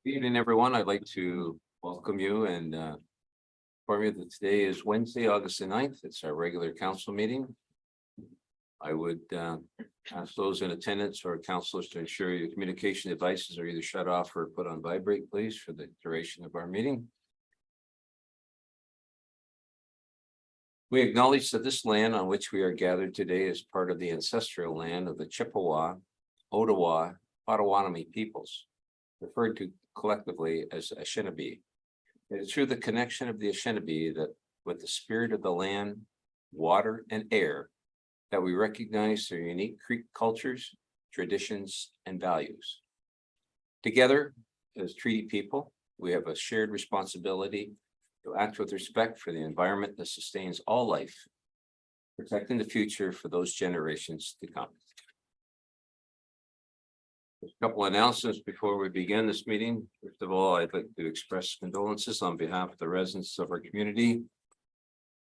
Good evening, everyone. I'd like to welcome you and inform you that today is Wednesday, August the 9th. It's our regular council meeting. I would ask those in attendance or councilors to ensure your communication devices are either shut off or put on vibrate, please, for the duration of our meeting. We acknowledge that this land on which we are gathered today is part of the ancestral land of the Chippewa, Ottawa, Potawatomi peoples, referred to collectively as Anishinaabe. It is through the connection of the Anishinaabe that with the spirit of the land, water, and air that we recognize their unique cultures, traditions, and values. Together, as treaty people, we have a shared responsibility to act with respect for the environment that sustains all life, protecting the future for those generations to come. A couple announcements before we begin this meeting. First of all, I'd like to express condolences on behalf of the residents of our community,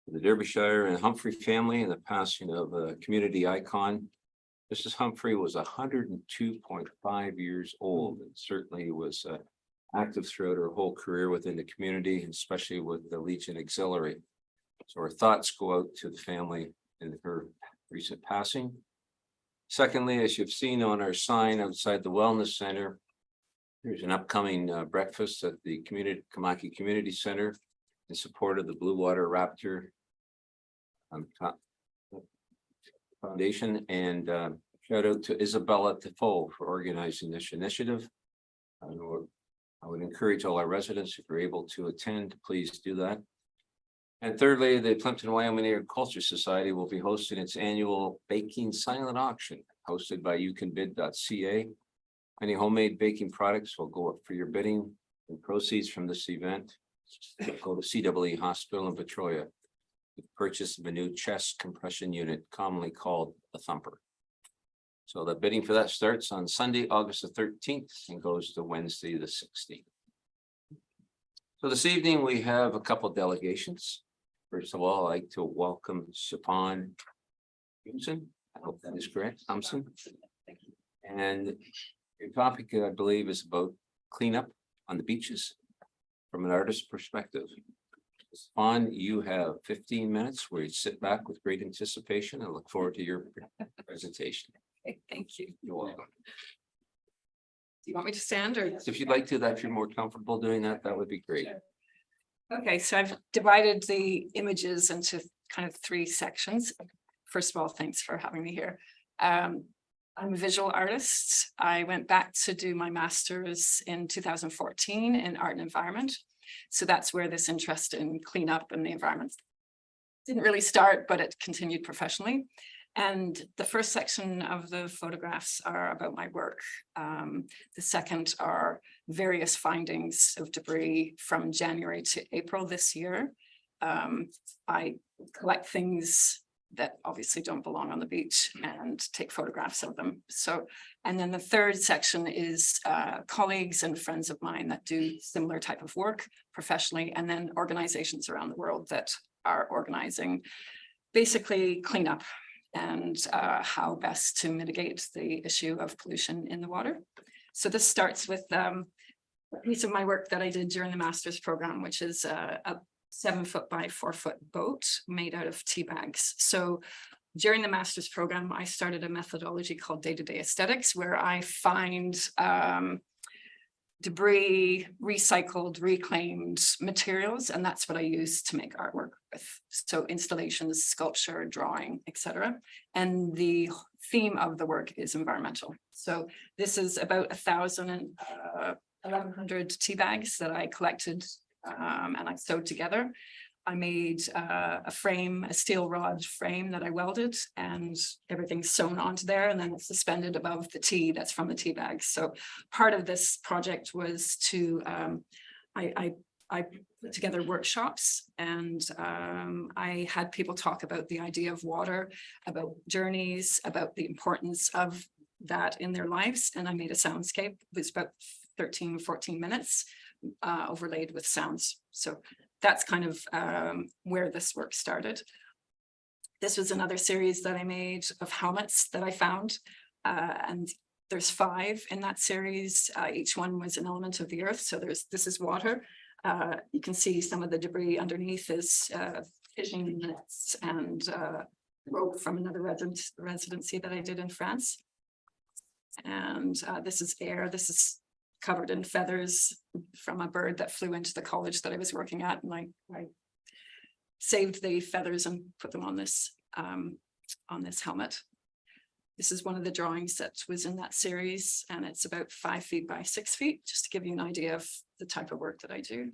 the Derbyshire and Humphrey family, and the passing of a community icon. Mrs. Humphrey was 102.5 years old and certainly was active throughout her whole career within the community, especially with the Legion Auxiliary. So our thoughts go out to the family in her recent passing. Secondly, as you've seen on our sign outside the Wellness Center, there's an upcoming breakfast at the Kamaki Community Center in support of the Blue Water Raptor Foundation, and shout out to Isabella Defoe for organizing this initiative. I would encourage all our residents, if you're able to attend, please do that. And thirdly, the Plympton-Wyoming Agriculture Society will be hosting its annual baking silent auction hosted by youcanbid.ca. Any homemade baking products will go up for your bidding, and proceeds from this event go to CWE Hospital in Petrolia with the purchase of a new chest compression unit, commonly called a thumper. So the bidding for that starts on Sunday, August the 13th and goes to Wednesday, the 16th. So this evening we have a couple of delegations. First of all, I'd like to welcome Siobhan Thompson. I hope that is correct, Thompson. And your topic, I believe, is about cleanup on the beaches from an artist's perspective. Siobhan, you have 15 minutes where you sit back with great anticipation and look forward to your presentation. Okay, thank you. You're welcome. Do you want me to stand or? If you'd like to, if you're more comfortable doing that, that would be great. Sure. Okay, so I've divided the images into kind of three sections. First of all, thanks for having me here. I'm a visual artist. I went back to do my master's in 2014 in art and environment. So that's where this interest in cleanup and the environment didn't really start, but it continued professionally. And the first section of the photographs are about my work. The second are various findings of debris from January to April this year. I collect things that obviously don't belong on the beach and take photographs of them. So, and then the third section is colleagues and friends of mine that do similar type of work professionally, and then organizations around the world that are organizing basically cleanup and how best to mitigate the issue of pollution in the water. So this starts with a piece of my work that I did during the master's program, which is a 7-foot by 4-foot boat made out of tea bags. So during the master's program, I started a methodology called day-to-day aesthetics, where I find debris, recycled, reclaimed materials, and that's what I use to make artwork with. So installations, sculpture, drawing, etc. And the theme of the work is environmental. So this is about 1,100 tea bags that I collected and I sewed together. I made a frame, a steel rod frame that I welded, and everything's sewn onto there, and then it's suspended above the tea that's from the tea bags. So part of this project was to, I put together workshops, and I had people talk about the idea of water, about journeys, about the importance of that in their lives. And I made a soundscape. It was about 13, 14 minutes overlaid with sounds. So that's kind of where this work started. This was another series that I made of helmets that I found. And There's 5 in that series. Each one was an element of the earth. So this is water. You can see some of the debris underneath is fishing nets and rope from another residency that I did in France. And this is air. This is covered in feathers from a bird that flew into the college that I was working at. And I saved the feathers and put them on this helmet. This is one of the drawings that was in that series, and it's about 5 feet by 6 feet, just to give you an idea of the type of work that I do.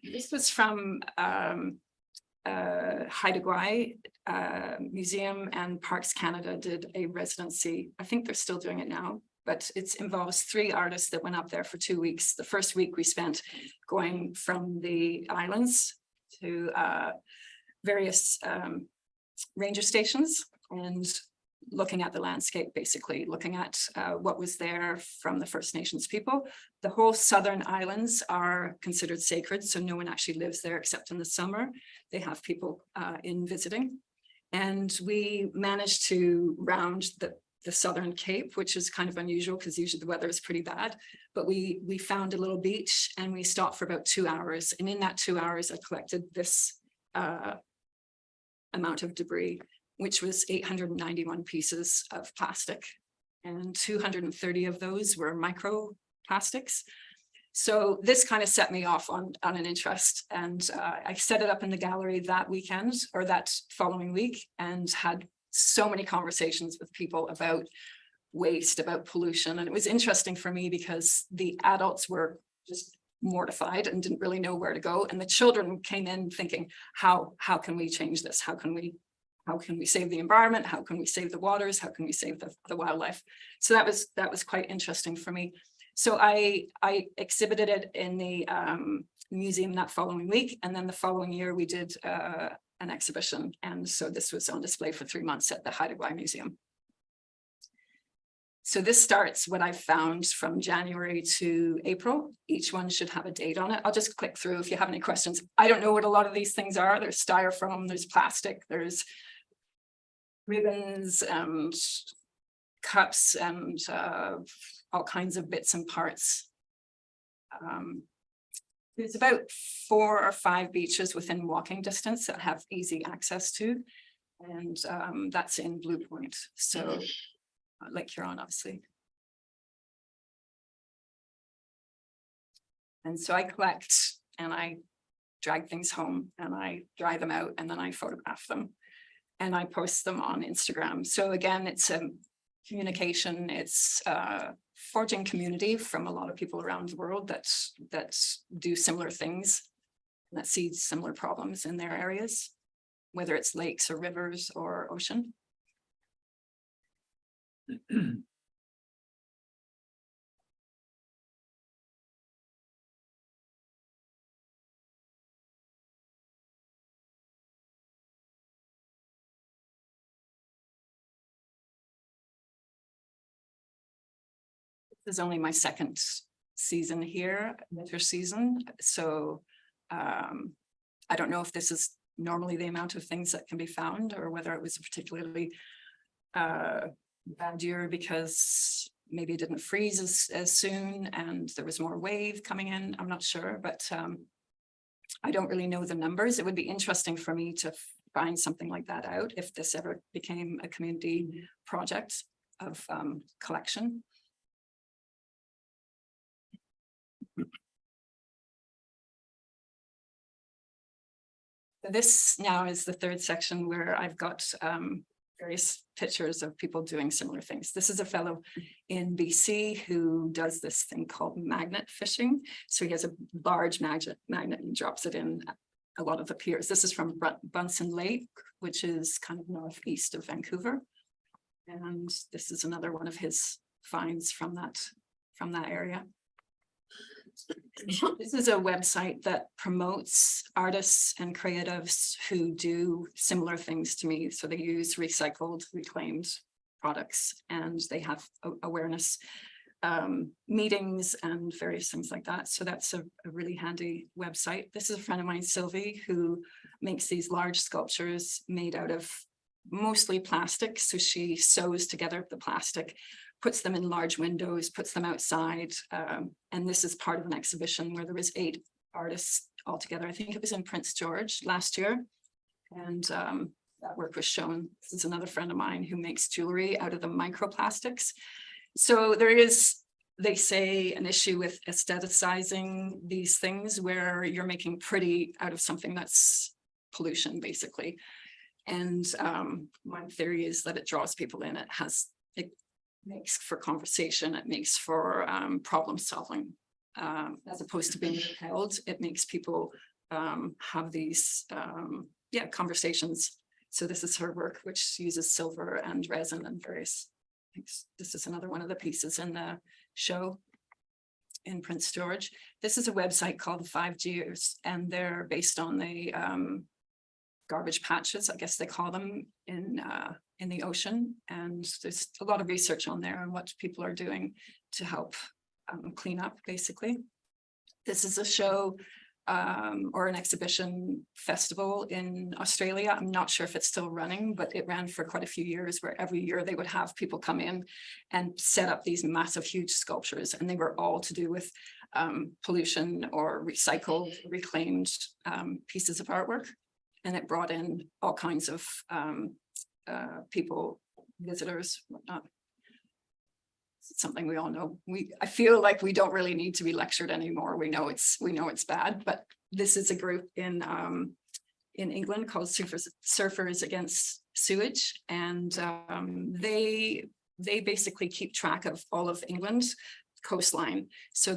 This was from Haida Gwaii Museum, and Parks Canada did a residency. I think they're still doing it now, but it involves 3 artists that went up there for 2 weeks. The first week we spent going from the islands to various ranger stations and looking at the landscape, basically looking at what was there from the First Nations people. The whole southern islands are considered sacred, so no one actually lives there except in the summer. They have people in visiting. And we managed to round the southern cape, which is kind of unusual because usually the weather is pretty bad. But we found a little beach and we stopped for about 2 hours. And in that 2 hours, I collected this amount of debris, which was 891 pieces of plastic, and 230 of those were microplastics. So this kind of set me off on an interest, and I set it up in the gallery that weekend or that following week, and had so many conversations with people about waste, about pollution. And it was interesting for me because the adults were just mortified and didn't really know where to go. And the children came in thinking, how can we change this? How can we save the environment? How can we save the waters? How can we save the wildlife? So that was quite interesting for me. So I exhibited it in the museum that following week. And then the following year we did an exhibition. And so this was on display for 3 months at the Haida Gwaii Museum. So this starts what I found from January to April. Each one should have a date on it. I'll just click through if you have any questions. I don't know what a lot of these things are. There's styrofoam, there's plastic, there's ribbons and cups and all kinds of bits and parts. There's about 4 or 5 beaches within walking distance that have easy access to, and that's in Blue Point. So Lake Huron, obviously. And so I collect and I drag things home and I dry them out and then I photograph them and I post them on Instagram. So again, it's a communication, it's forging community from a lot of people around the world that do similar things, that see similar problems in their areas, whether it's lakes or rivers or ocean. This is only my 2nd season here, winter season. So I don't know if this is normally the amount of things that can be found or whether it was a particularly bad year because maybe it didn't freeze as soon and there was more wave coming in. I'm not sure, but I don't really know the numbers. It would be interesting for me to find something like that out if this ever became a community project of collection. This now is the 3rd section where I've got various pictures of people doing similar things. This is a fellow in BC who does this thing called magnet fishing. So he has a large magnet and drops it in a lot of the piers. This is from Bunsen Lake, which is kind of northeast of Vancouver. And this is another one of his finds from that area. This is a website that promotes artists and creatives who do similar things to me. So they use recycled, reclaimed products, and they have awareness meetings and various things like that. So that's a really handy website. This is a friend of mine, Sylvie, who makes these large sculptures made out of mostly plastic. So she sews together the plastic puts them in large windows, puts them outside. And this is part of an exhibition where there was 8 artists altogether. I think it was in Prince George last year. And that work was shown. This is another friend of mine who makes jewelry out of the microplastics. So there is, they say, an issue with aestheticizing these things where you're making pretty out of something that's pollution, basically. And my theory is that it draws people in. It makes for conversation. It makes for problem solving. As opposed to being held, it makes people have these conversations. So this is her work, which uses silver and resin and various things. This is another one of the pieces in the show in Prince George. This is a website called 5 Gears, and they're based on the garbage patches, I guess they call them, in the ocean. And there's a lot of research on there on what people are doing to help clean up, basically. This is a show or an exhibition festival in Australia. I'm not sure if it's still running, but it ran for quite a few years, where every year they would have people come in and set up these massive, huge sculptures, and they were all to do with pollution or recycled, reclaimed pieces of artwork. And it brought in all kinds of people, visitors, whatnot. It's something we all know. I feel like we don't really need to be lectured anymore. We know it's bad, but this is a group in England called Surfers Against Sewage, and they basically keep track of all of England's coastline. So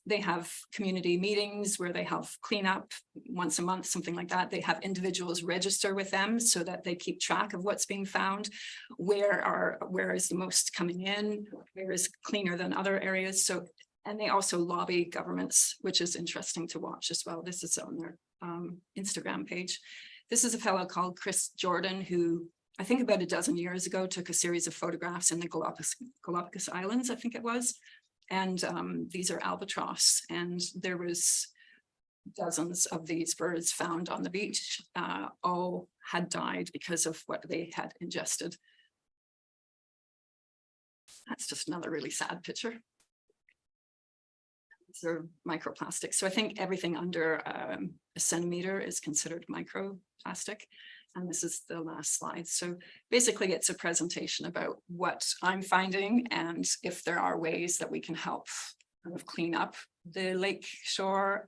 they have community meetings where they have cleanup once a month, something like that. They have individuals register with them so that they keep track of what's being found, where is the most coming in, where is cleaner than other areas. So, and they also lobby governments, which is interesting to watch as well. This is on their Instagram page. This is a fellow called Chris Jordan, who I think about a dozen years ago took a series of photographs in the Galapagos Islands, I think it was. And these are albatross, and there was dozens of these birds found on the beach. All had died because of what they had ingested. That's just another really sad picture. These are microplastics. So I think everything under a centimeter is considered microplastic. And this is the last slide. So basically it's a presentation about what I'm finding and if there are ways that we can help kind of clean up the lake shore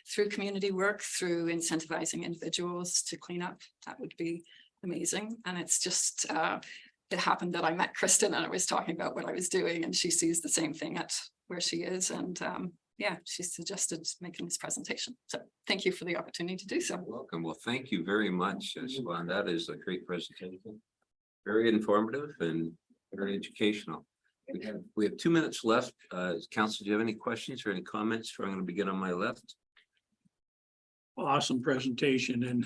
through community work, through incentivizing individuals to clean up. That would be amazing. And it's just, it happened that I met Kristen and I was talking about what I was doing, and she sees the same thing at where she is. And yeah, she suggested making this presentation. So thank you for the opportunity to do so. Welcome. Well, thank you very much, Siobhan. That is a great presentation. Very informative and very educational. We have 2 minutes left. Council, do you have any questions or any comments? I'm going to begin on my left. Awesome presentation, and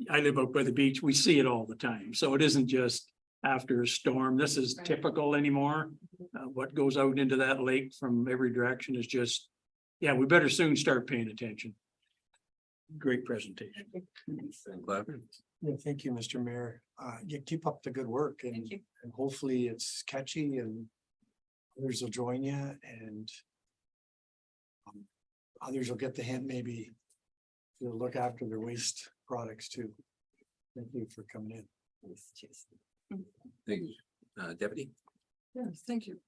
I live up by the beach. We see it all the time. So it isn't just after a storm. This is typical anymore. What goes out into that lake from every direction is just, yeah, we better soon start paying attention. Great presentation. Yeah, thank you, Mr. Mayor. You keep up the good work, and hopefully it's catchy and others will join you, and others will get the hint, maybe to look after their waste products too. Thank you for coming in. Thank you. Deputy? Yes, thank you.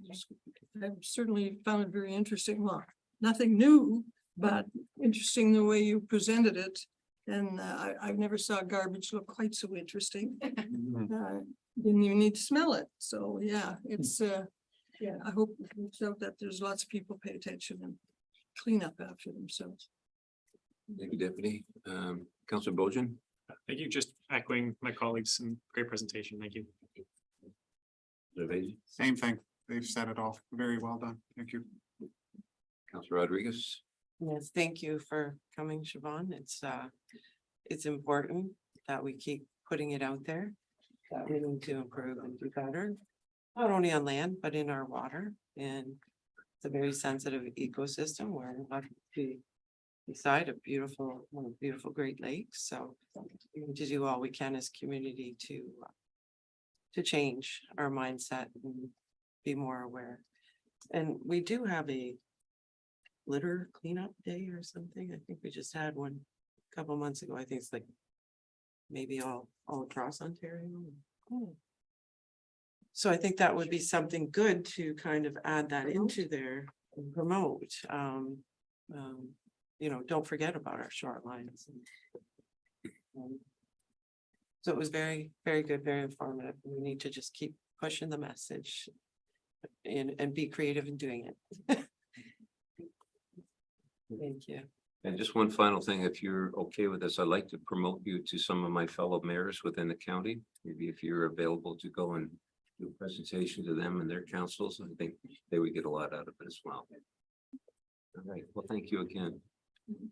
I've certainly found it very interesting. Well, nothing new, but interesting the way you presented it. And I've never saw garbage look quite so interesting. Didn't even need to smell it. So yeah, it's yeah, I hope so that there's lots of people pay attention and clean up after themselves. Thank you, Deputy. Councilor Bojan? Thank you. Just echoing my colleagues, and great presentation. Thank you. Same thing. They've said it all. Very well done. Thank you. Councilor Rodriguez? Yes, thank you for coming, Siobhan. It's important that we keep putting it out there, that we need to improve and do better, not only on land, but in our water. And it's a very sensitive ecosystem where we're beside a beautiful, one of the beautiful Great Lakes. So we need to do all we can as community to to change our mindset and be more aware. And we do have a litter cleanup day or something. I think we just had one a couple months ago. I think it's like maybe all across Ontario. So I think that would be something good to kind of add that into there and promote. You know, don't forget about our shorelines. So it was very, very good, very informative. We need to just keep pushing the message and be creative in doing it. Thank you. And just one final thing, if you're okay with this, I'd like to promote you to some of my fellow mayors within the county. Maybe if you're available to go and do a presentation to them and their councils, I think they would get a lot out of it as well. All right, well, thank you again.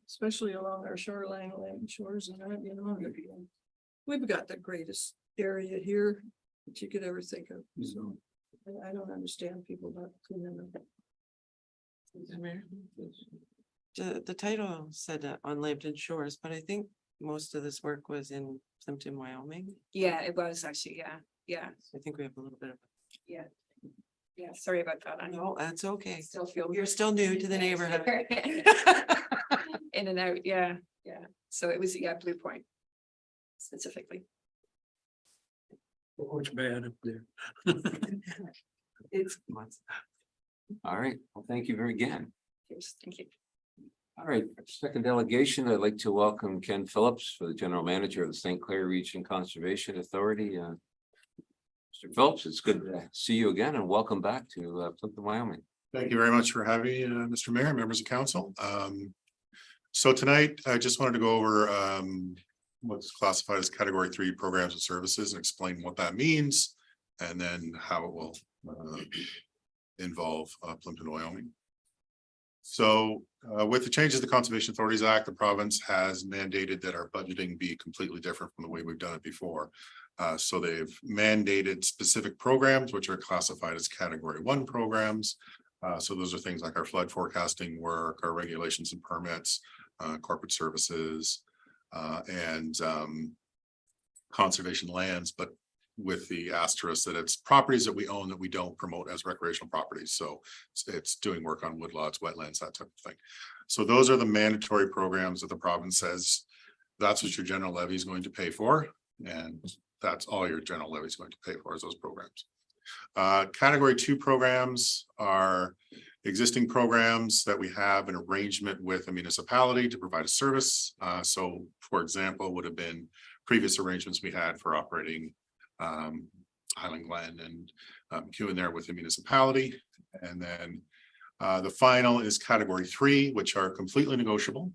Especially along our shoreline, land shores and that, you know. We've got the greatest area here that you could ever think of, so I don't understand people not cleaning up. Mayor? The title said on Plympton Shores, but I think most of this work was in Plympton-Wyoming. Yeah, it was actually, yeah. I think we have a little bit of. Yeah, sorry about that. I No, that's okay. still feel. You're still new to the neighborhood. In and out, yeah. So it was, Blue Point specifically. What's bad up there? It's, All right, well, thank you very again. thank you. All right, second delegation, I'd like to welcome Ken Phillips for the General Manager of the St. Clair Region Conservation Authority. Mr. Phillips, it's good to see you again and welcome back to Plympton-Wyoming. Thank you very much for having me, Mr. Mayor, members of council. So tonight, I just wanted to go over what's classified as category 3 programs and services and explain what that means. And then how it will involve Plympton-Wyoming. So with the changes to the Conservation Authorities Act, the province has mandated that our budgeting be completely different from the way we've done it before. So they've mandated specific programs, which are classified as category 1 programs. So those are things like our flood forecasting work, our regulations and permits, corporate services, and conservation lands, but with the asterisk that it's properties that we own that we don't promote as recreational properties. So it's doing work on woodlots, wetlands, that type of thing. So those are the mandatory programs that the province says that's what your general levy is going to pay for. And that's all your general levy is going to pay for is those programs. Category 2 programs are existing programs that we have an arrangement with a municipality to provide a service. So for example, would have been previous arrangements we had for operating Highland Glen and McEwen there with the municipality. And then the final is category 3, which are completely negotiable.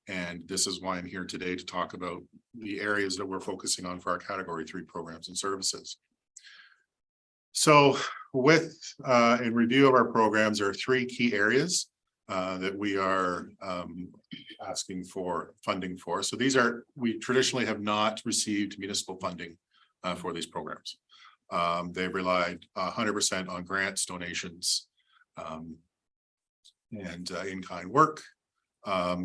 And this is why I'm here today to talk about the areas that we're focusing on for our category 3 programs and services. So with in review of our programs, there are 3 key areas that we are asking for funding for. So these are, we traditionally have not received municipal funding for these programs. They've relied 100% on grants, donations, and in-kind work.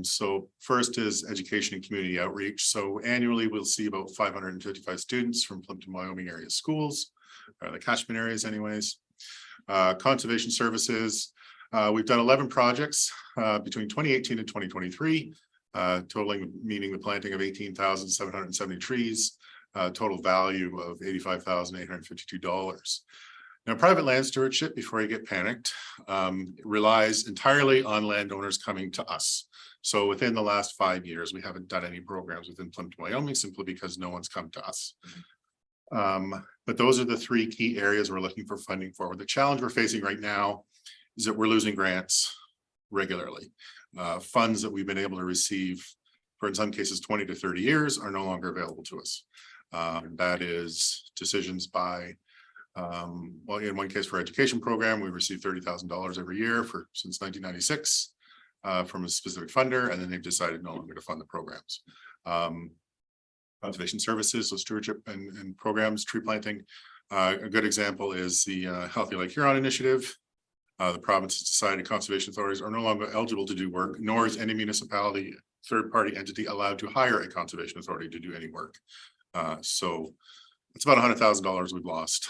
So first is education and community outreach. So annually we'll see about 555 students from Plympton-Wyoming area schools, the catchment areas anyways. Conservation services. We've done 11 projects between 2018 and 2023, totaling meaning the planting of 18,770 trees, total value of $85,852. Now, private land stewardship, before you get panicked, relies entirely on landowners coming to us. So within the last 5 years, we haven't done any programs within Plympton-Wyoming simply because no one's come to us. But those are the 3 key areas we're looking for funding for. The challenge we're facing right now is that we're losing grants regularly. Funds that we've been able to receive for in some cases 20 to 30 years are no longer available to us. That is decisions by well, in one case for education program, we received $30,000 every year since 1996 from a specific funder, and then they've decided no longer to fund the programs. Conservation services, so stewardship and programs, tree planting. A good example is the Healthy Lake Huron initiative. The province has decided conservation authorities are no longer eligible to do work, nor is any municipality, third-party entity allowed to hire a conservation authority to do any work. So it's about $100,000 we've lost.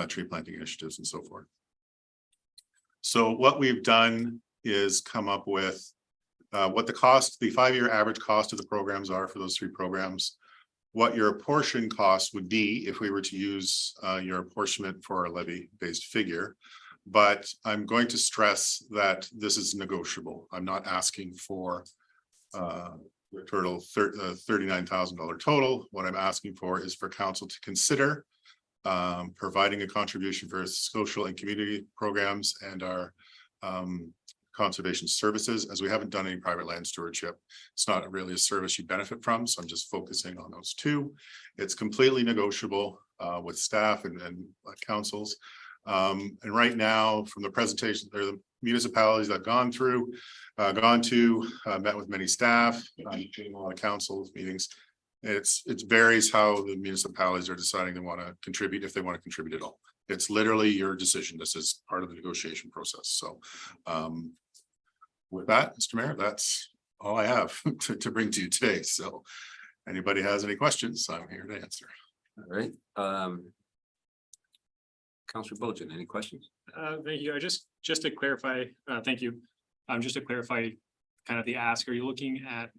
Tree planting initiatives and so forth. So what we've done is come up with what the 5-year average cost of the programs are for those 3 programs. What your apportion cost would be if we were to use your apportionment for a levy-based figure. But I'm going to stress that this is negotiable. I'm not asking for the total $39,000 total. What I'm asking for is for council to consider providing a contribution for social and community programs and our conservation services, as we haven't done any private land stewardship. It's not really a service you benefit from, so I'm just focusing on those 2. It's completely negotiable with staff and councils. And right now, from the presentation, or the municipalities I've gone to, met with many staff, a lot of council meetings. It varies how the municipalities are deciding they want to contribute, if they want to contribute at all. It's literally your decision. This is part of the negotiation process. So with that, Mr. Mayor, that's all I have to bring to you today. So anybody has any questions, I'm here to answer. All right. Councilor Bulgin, any questions? Thank you. Just to clarify, thank you. Just to clarify kind of the ask, are you looking at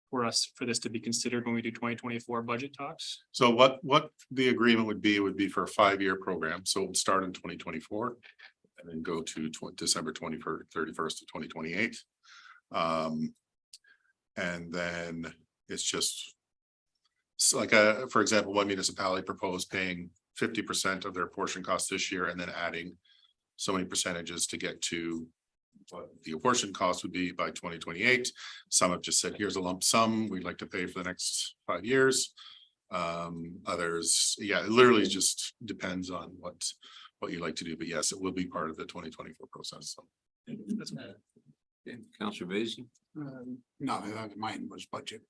for this to be considered when we do 2024 budget talks? So what the agreement would be for a 5-year program. So it would start in 2024 and then go to December 31st of 2028. And then it's just like for example, one municipality proposed paying 50% of their portion cost this year and then adding so many percentages to get to what the apportion cost would be by 2028. Some have just said, here's a lump sum we'd like to pay for the next 5 years. Others, yeah, it literally just depends on what you like to do. But yes, it will be part of the 2024 process. So Okay. Councilor Vacy? No, mine was budget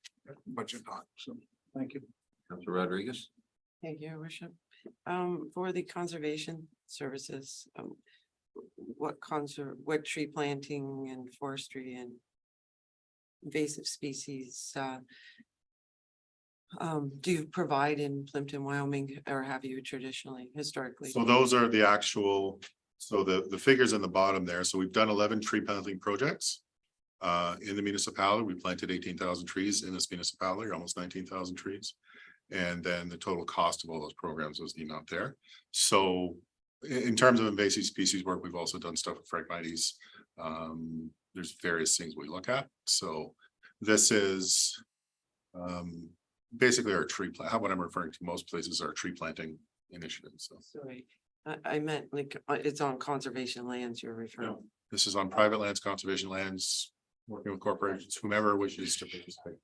talk, so thank you. Councilor Rodriguez? Thank you, Your Worship. For the conservation services, what tree planting and forestry and invasive species do you provide in Plympton-Wyoming, or have you traditionally, historically? So those are the actual, so the figures in the bottom there. So we've done 11 tree planting projects in the municipality. We planted 18,000 trees in this municipality, almost 19,000 trees. And then the total cost of all those programs was the amount there. So in terms of invasive species work, we've also done stuff with Phragmites. There's various things we look at. So this is basically our tree plant. What I'm referring to most places are tree planting initiatives. So Sorry, I meant like it's on conservation lands you're referring. no, this is on private lands, conservation lands, working with corporations, whomever wishes to participate.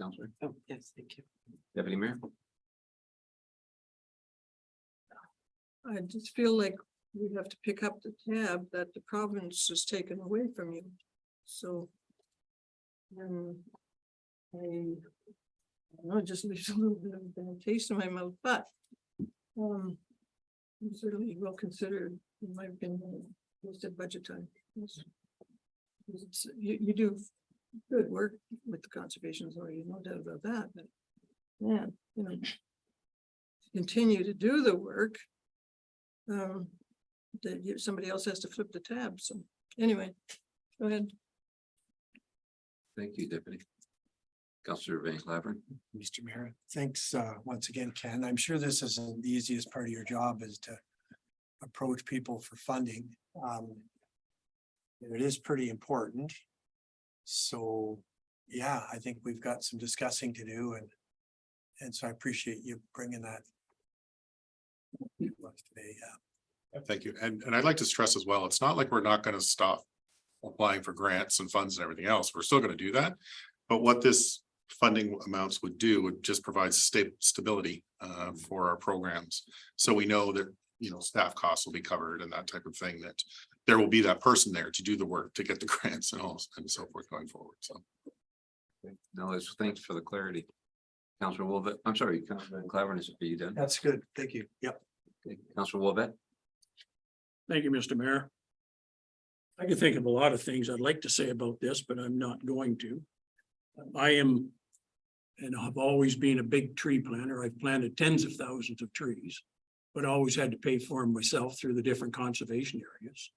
Councilor, Oh, yes, thank you. Deputy Mayor? I just feel like we have to pick up the tab that the province has taken away from you. So. I don't know, it just leaves a little bit of a bad taste in my mouth, but. Certainly well considered, in my opinion, wasted budget time. You do good work with the conservation authority, no doubt about that, but. Yeah, continue to do the work. That somebody else has to flip the tab, so anyway, go ahead. Thank you, Deputy. Councilor Van Claveren? Mr. Mayor, thanks once again, Ken. I'm sure this isn't the easiest part of your job is to approach people for funding. It is pretty important. So, yeah, I think we've got some discussing to do and so I appreciate you bringing that today. Yeah. Thank you. And I'd like to stress as well, it's not like we're not going to stop applying for grants and funds and everything else. We're still going to do that. But what this funding amounts would do would just provide stability for our programs. So we know that, staff costs will be covered and that type of thing, that there will be that person there to do the work, to get the grants and all and so forth going forward. So. No, thanks for the clarity. Councilor Wolvet, I'm sorry, Councilor Van Claveren, is it for you done? That's good. Thank you. Yep. Okay. Councilor Wolvet? Thank you, Mr. Mayor. I can think of a lot of things I'd like to say about this, but I'm not going to. I am, and I've always been a big tree planter. I've planted tens of thousands of trees, but always had to pay for them myself through the different conservation areas.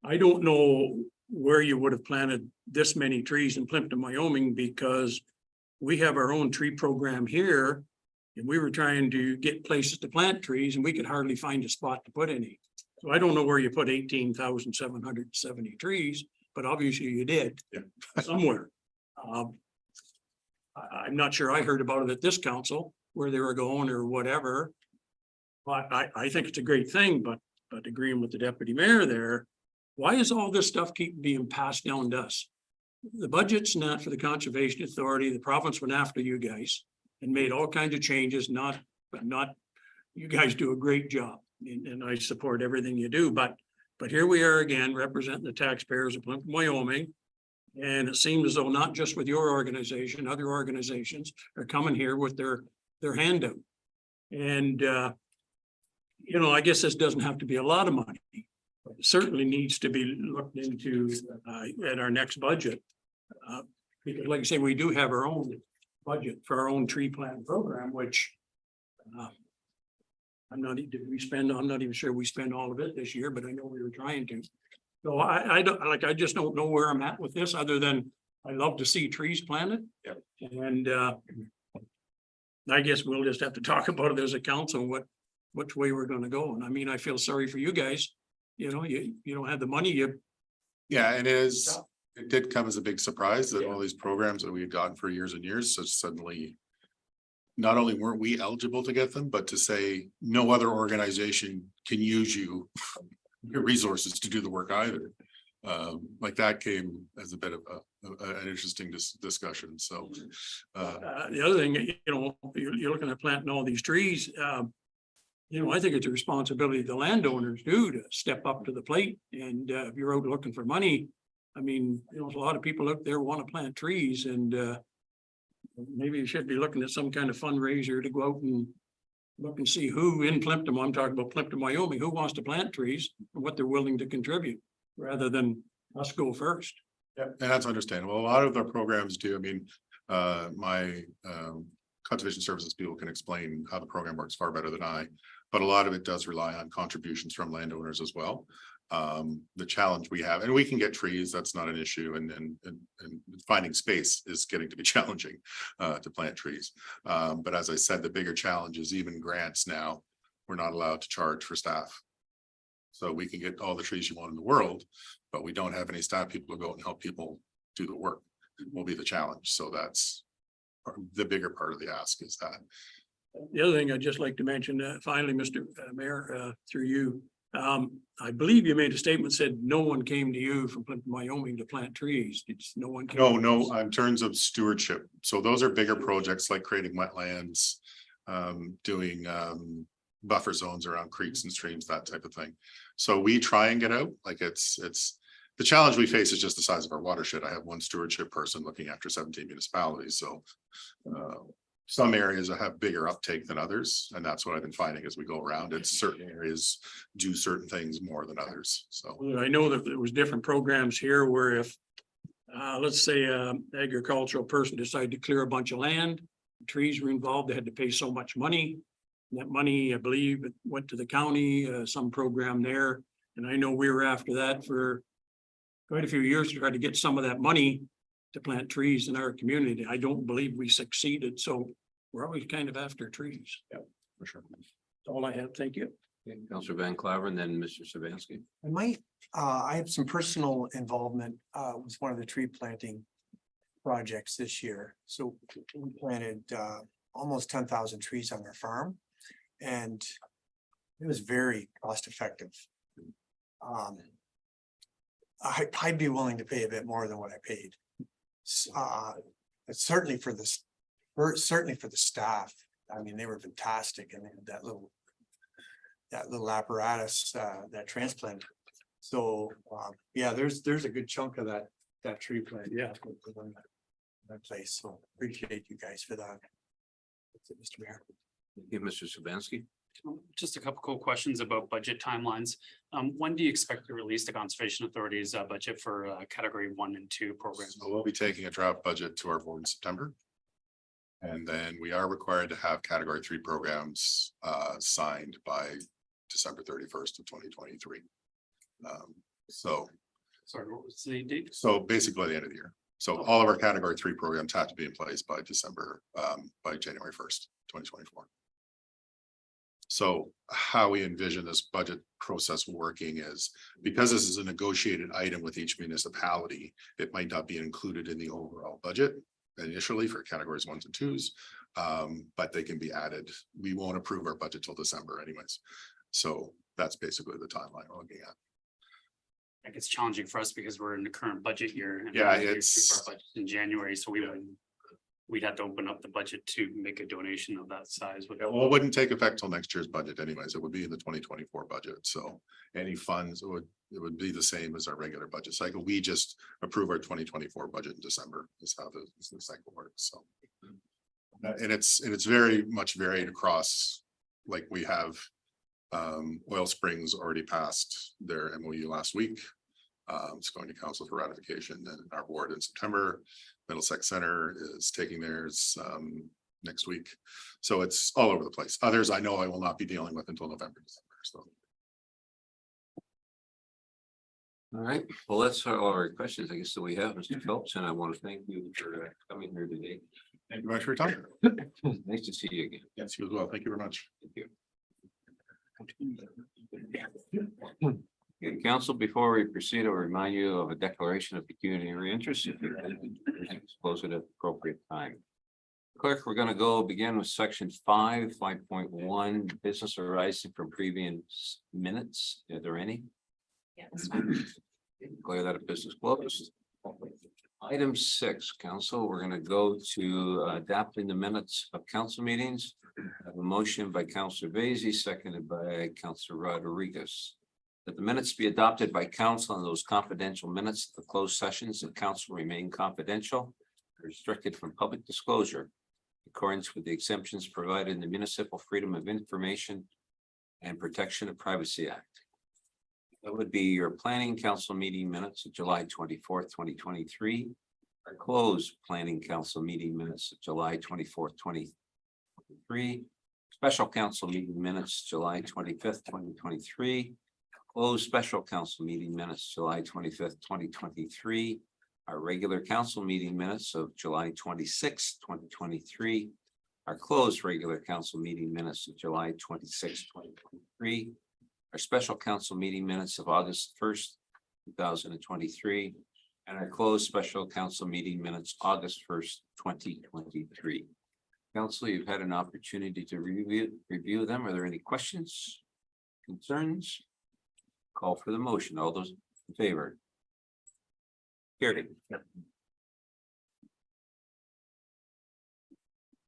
I don't know where you would have planted this many trees in Plympton-Wyoming, because we have our own tree program here. And we were trying to get places to plant trees and we could hardly find a spot to put any. So I don't know where you put 18,770 trees, but obviously you did. Yeah. Somewhere. I'm not sure I heard about it at this council, where they were going or whatever. But I think it's a great thing, but agreeing with the deputy mayor there, why is all this stuff keep being passed down to us? The budget's not for the Conservation Authority. The province went after you guys and made all kinds of changes, but not, you guys do a great job. And I support everything you do, but here we are again, representing the taxpayers of Plympton-Wyoming. And it seems as though not just with your organization, other organizations are coming here with their handout. And, I guess this doesn't have to be a lot of money. But it certainly needs to be looked into at our next budget. Because like I say, we do have our own budget for our own tree plant program, which I'm not even sure we spend all of it this year, but I know we were trying to. So I just don't know where I'm at with this, other than I love to see trees planted. Yep. And I guess we'll just have to talk about it as a council, which way we're gonna go. And I mean, I feel sorry for you guys. You don't have the money, Yeah, and it did come as a big surprise that all these programs that we had gotten for years and years, so suddenly. Not only weren't we eligible to get them, but to say no other organization can use your resources to do the work either. Like that came as a bit of an interesting discussion, so. the other thing, you're looking at planting all these trees. I think it's a responsibility of the landowners to step up to the plate. And if you're out looking for money, I mean, there's a lot of people out there want to plant trees, and maybe you should be looking at some kind of fundraiser to go out and look and see who in Plympton, I'm talking about Plympton-Wyoming, who wants to plant trees and what they're willing to contribute, rather than us go first. Yeah, and that's understandable. A lot of the programs do. I mean, my conservation services people can explain how the program works far better than I, but a lot of it does rely on contributions from landowners as well. The challenge we have, and we can get trees, that's not an issue, and finding space is getting to be challenging to plant trees. But as I said, the bigger challenge is even grants now, we're not allowed to charge for staff. So we can get all the trees you want in the world, but we don't have any staff people to go and help people do the work, will be the challenge. So that's the bigger part of the ask, is that. The other thing I'd just like to mention, finally, Mr. Mayor, through you, I believe you made a statement, said no one came to you from Plympton-Wyoming to plant trees. It's no one. No, in terms of stewardship. So those are bigger projects like creating wetlands, doing buffer zones around creeks and streams, that type of thing. So we try and get out, like it's the challenge we face is just the size of our watershed. I have one stewardship person looking after 17 municipalities. So some areas have bigger uptake than others, and that's what I've been finding as we go around. It's certain areas do certain things more than others. So I know that there was different programs here where if, let's say, agricultural person decided to clear a bunch of land, trees were involved, they had to pay so much money. That money, I believe, it went to the county, some program there. And I know we were after that for quite a few years to try to get some of that money to plant trees in our community. I don't believe we succeeded. So we're always kind of after trees. yeah, for sure. That's all I have. Thank you. Okay, Councillor Van Claveren, then Mr. Savansky. I have some personal involvement with one of the tree planting projects this year. So we planted almost 10,000 trees on our farm, and it was very cost effective. I'd be willing to pay a bit more than what I paid. Certainly for the staff. I mean, they were fantastic, and they had that little apparatus, that transplant. So yeah, there's a good chunk of that tree plant. Yeah. That place. So appreciate you guys for that. That's it, Mr. Mayor. Thank you, Mr. Savansky. Just a couple cool questions about budget timelines. When do you expect to release the Conservation Authority's budget for category 1 and 2 programs? So we'll be taking a draft budget to our board in September. And then we are required to have category 3 programs signed by December 31st of 2023. So Sorry, what was the date? basically the end of the year. So all of our category 3 programs have to be in place by January 1st, 2024. So how we envision this budget process working is, because this is a negotiated item with each municipality, it might not be included in the overall budget initially for categories 1s and 2s. But they can be added. We won't approve our budget till December anyways. So that's basically the timeline we're looking at. Like it's challenging for us because we're in the current budget year. and Yeah, we approve it's- our budget in January, so we'd have to open up the budget to make a donation of that size. Well, it wouldn't take effect till next year's budget anyways. It would be in the 2024 budget. So any funds it would be the same as our regular budget cycle. We just approve our 2024 budget in December is how the cycle works. So. And it's very much varied across, like we have Oil Springs already passed their MOU last week. It's going to council for ratification and our board in September. Middlesex Center is taking theirs next week. So it's all over the place. Others I know I will not be dealing with until November, December. So. All right, well, that's all our questions, I guess, that we have, Mr. Phelps, and I want to thank you for coming here today. Thank you very much for your time. Nice to see you again. Yes, you as well. Thank you very much. Thank you. Okay, council, before we proceed, I'll remind you of a declaration of pecuniary interest. If you disclose it at the appropriate time. Clerk, we're going to begin with section 5.1, business arising from previous minutes. Are there any? Yes. Declare that a business closed. Item 6, council, we're going to go to adapting the minutes of council meetings. I have a motion by Councillor Vaizey, seconded by Councillor Rodriguez. That the minutes be adopted by council and those confidential minutes of the closed sessions of council remain confidential, restricted from public disclosure, in accordance with the exemptions provided in the Municipal Freedom of Information and Protection of Privacy Act. That would be your planning council meeting minutes of July 24th, 2023. Our closed planning council meeting minutes of July 24th, 2023. Special council meeting minutes, July 25th, 2023. Closed special council meeting minutes, July 25th, 2023. Our regular council meeting minutes of July 26th, 2023. Our closed regular council meeting minutes of July 26th, 2023. Our special council meeting minutes of August 1st, 2023. And our closed special council meeting minutes, August 1st, 2023. Council, you've had an opportunity to review them. Are there any questions, concerns? Call for the motion. All those in favor? Carried.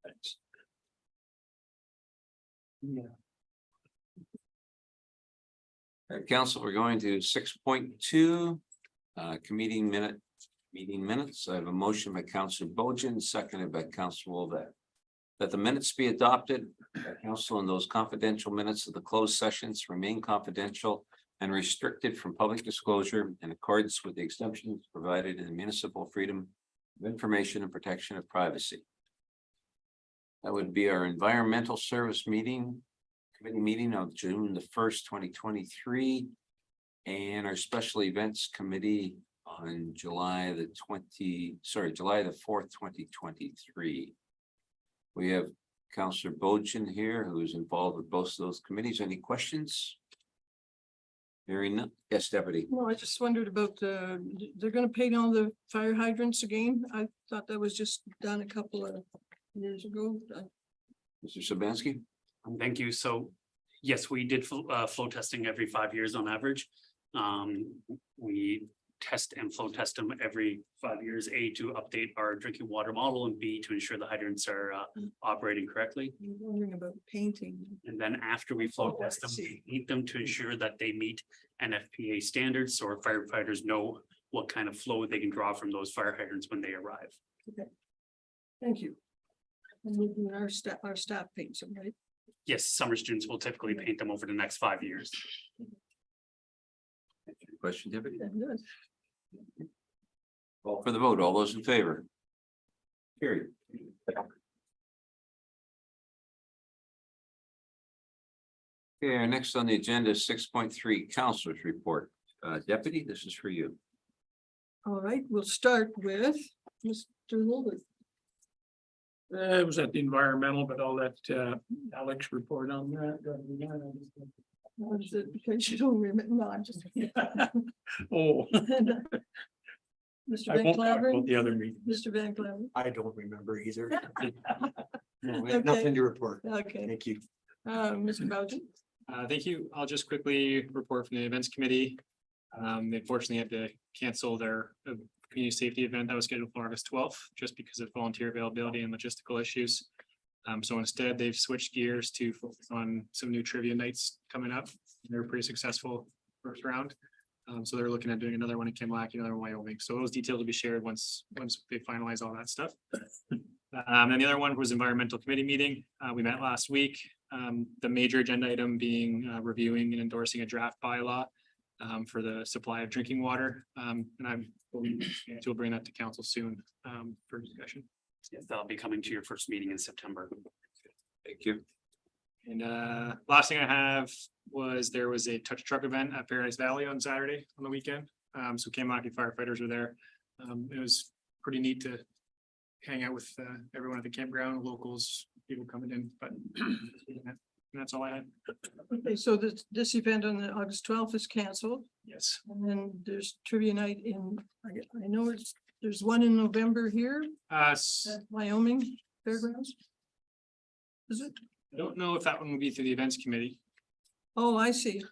Thanks. Yeah. All right, council, we're going to 6.2, meeting minutes. I have a motion by Councillor Bojan, seconded by Councillor Wolvet. That the minutes be adopted by council and those confidential minutes of the closed sessions remain confidential and restricted from public disclosure in accordance with the exemptions provided in the Municipal Freedom of Information and Protection of Privacy. That would be our environmental service committee meeting of June the 1st, 2023. And our special events committee on July the 4th, 2023. We have Councillor Bojan here, who is involved with both of those committees. Any questions? Hearing none. Yes, Deputy. Well, I just wondered about they're gonna paint all the fire hydrants again. I thought that was just done a couple of years ago. Mr. Sabansky? Thank you. So, yes, we did flow testing every 5 years on average. We test and flow test them every 5 years, A, to update our drinking water model, and B, to ensure the hydrants are operating correctly. I'm wondering about painting. And then after we flow test them, we paint them to ensure that they meet NFPA standards, so our firefighters know what kind of flow they can draw from those fire hydrants when they arrive. Thank you. And our staff paints them, right? Yes, summer students will typically paint them over the next 5 years. Question, Deputy? Good. Call for the vote. All those in favor? Carried. Okay, our next on the agenda is 6.3 Councilors Report. Deputy, this is for you. All right, we'll start with Mr. Lilly. It was at the environmental, but I'll let Alex report on that. Was it because you don't remember? No, I'm just. Oh. Mr. I Van won't talk about Claveren, the other meeting. Mr. Van Claveren, I don't remember either. No, Okay. nothing to report. okay, Thank you. Mr. Bowden, Thank you. I'll just quickly report from the events committee. They unfortunately had to cancel their community safety event that was scheduled for August 12th, just because of volunteer availability and logistical issues. So instead, they've switched gears to focus on some new trivia nights coming up. They were pretty successful first round. So they're looking at doing another one in Kimlaki, another in Wyoming. So those details will be shared once they finalize all that stuff. And the other one was environmental committee meeting. We met last week. The major agenda item being reviewing and endorsing a draft bylaw for the supply of drinking water. And we'll bring that to council soon for discussion. Yes, that'll be coming to your first meeting in September. Thank you. And last thing I have was there was a touch truck event at Paradise Valley on Saturday on the weekend. So Kimlaki firefighters were there. It was pretty neat to hang out with everyone at the campground, locals, people coming in, but that's all I had. okay, so this event on the August 12th is canceled, Yes. and then there's trivia night in, I know there's one in November here at Wyoming Fairgrounds. Is it? I don't know if that one would be through the events committee. Oh, I see.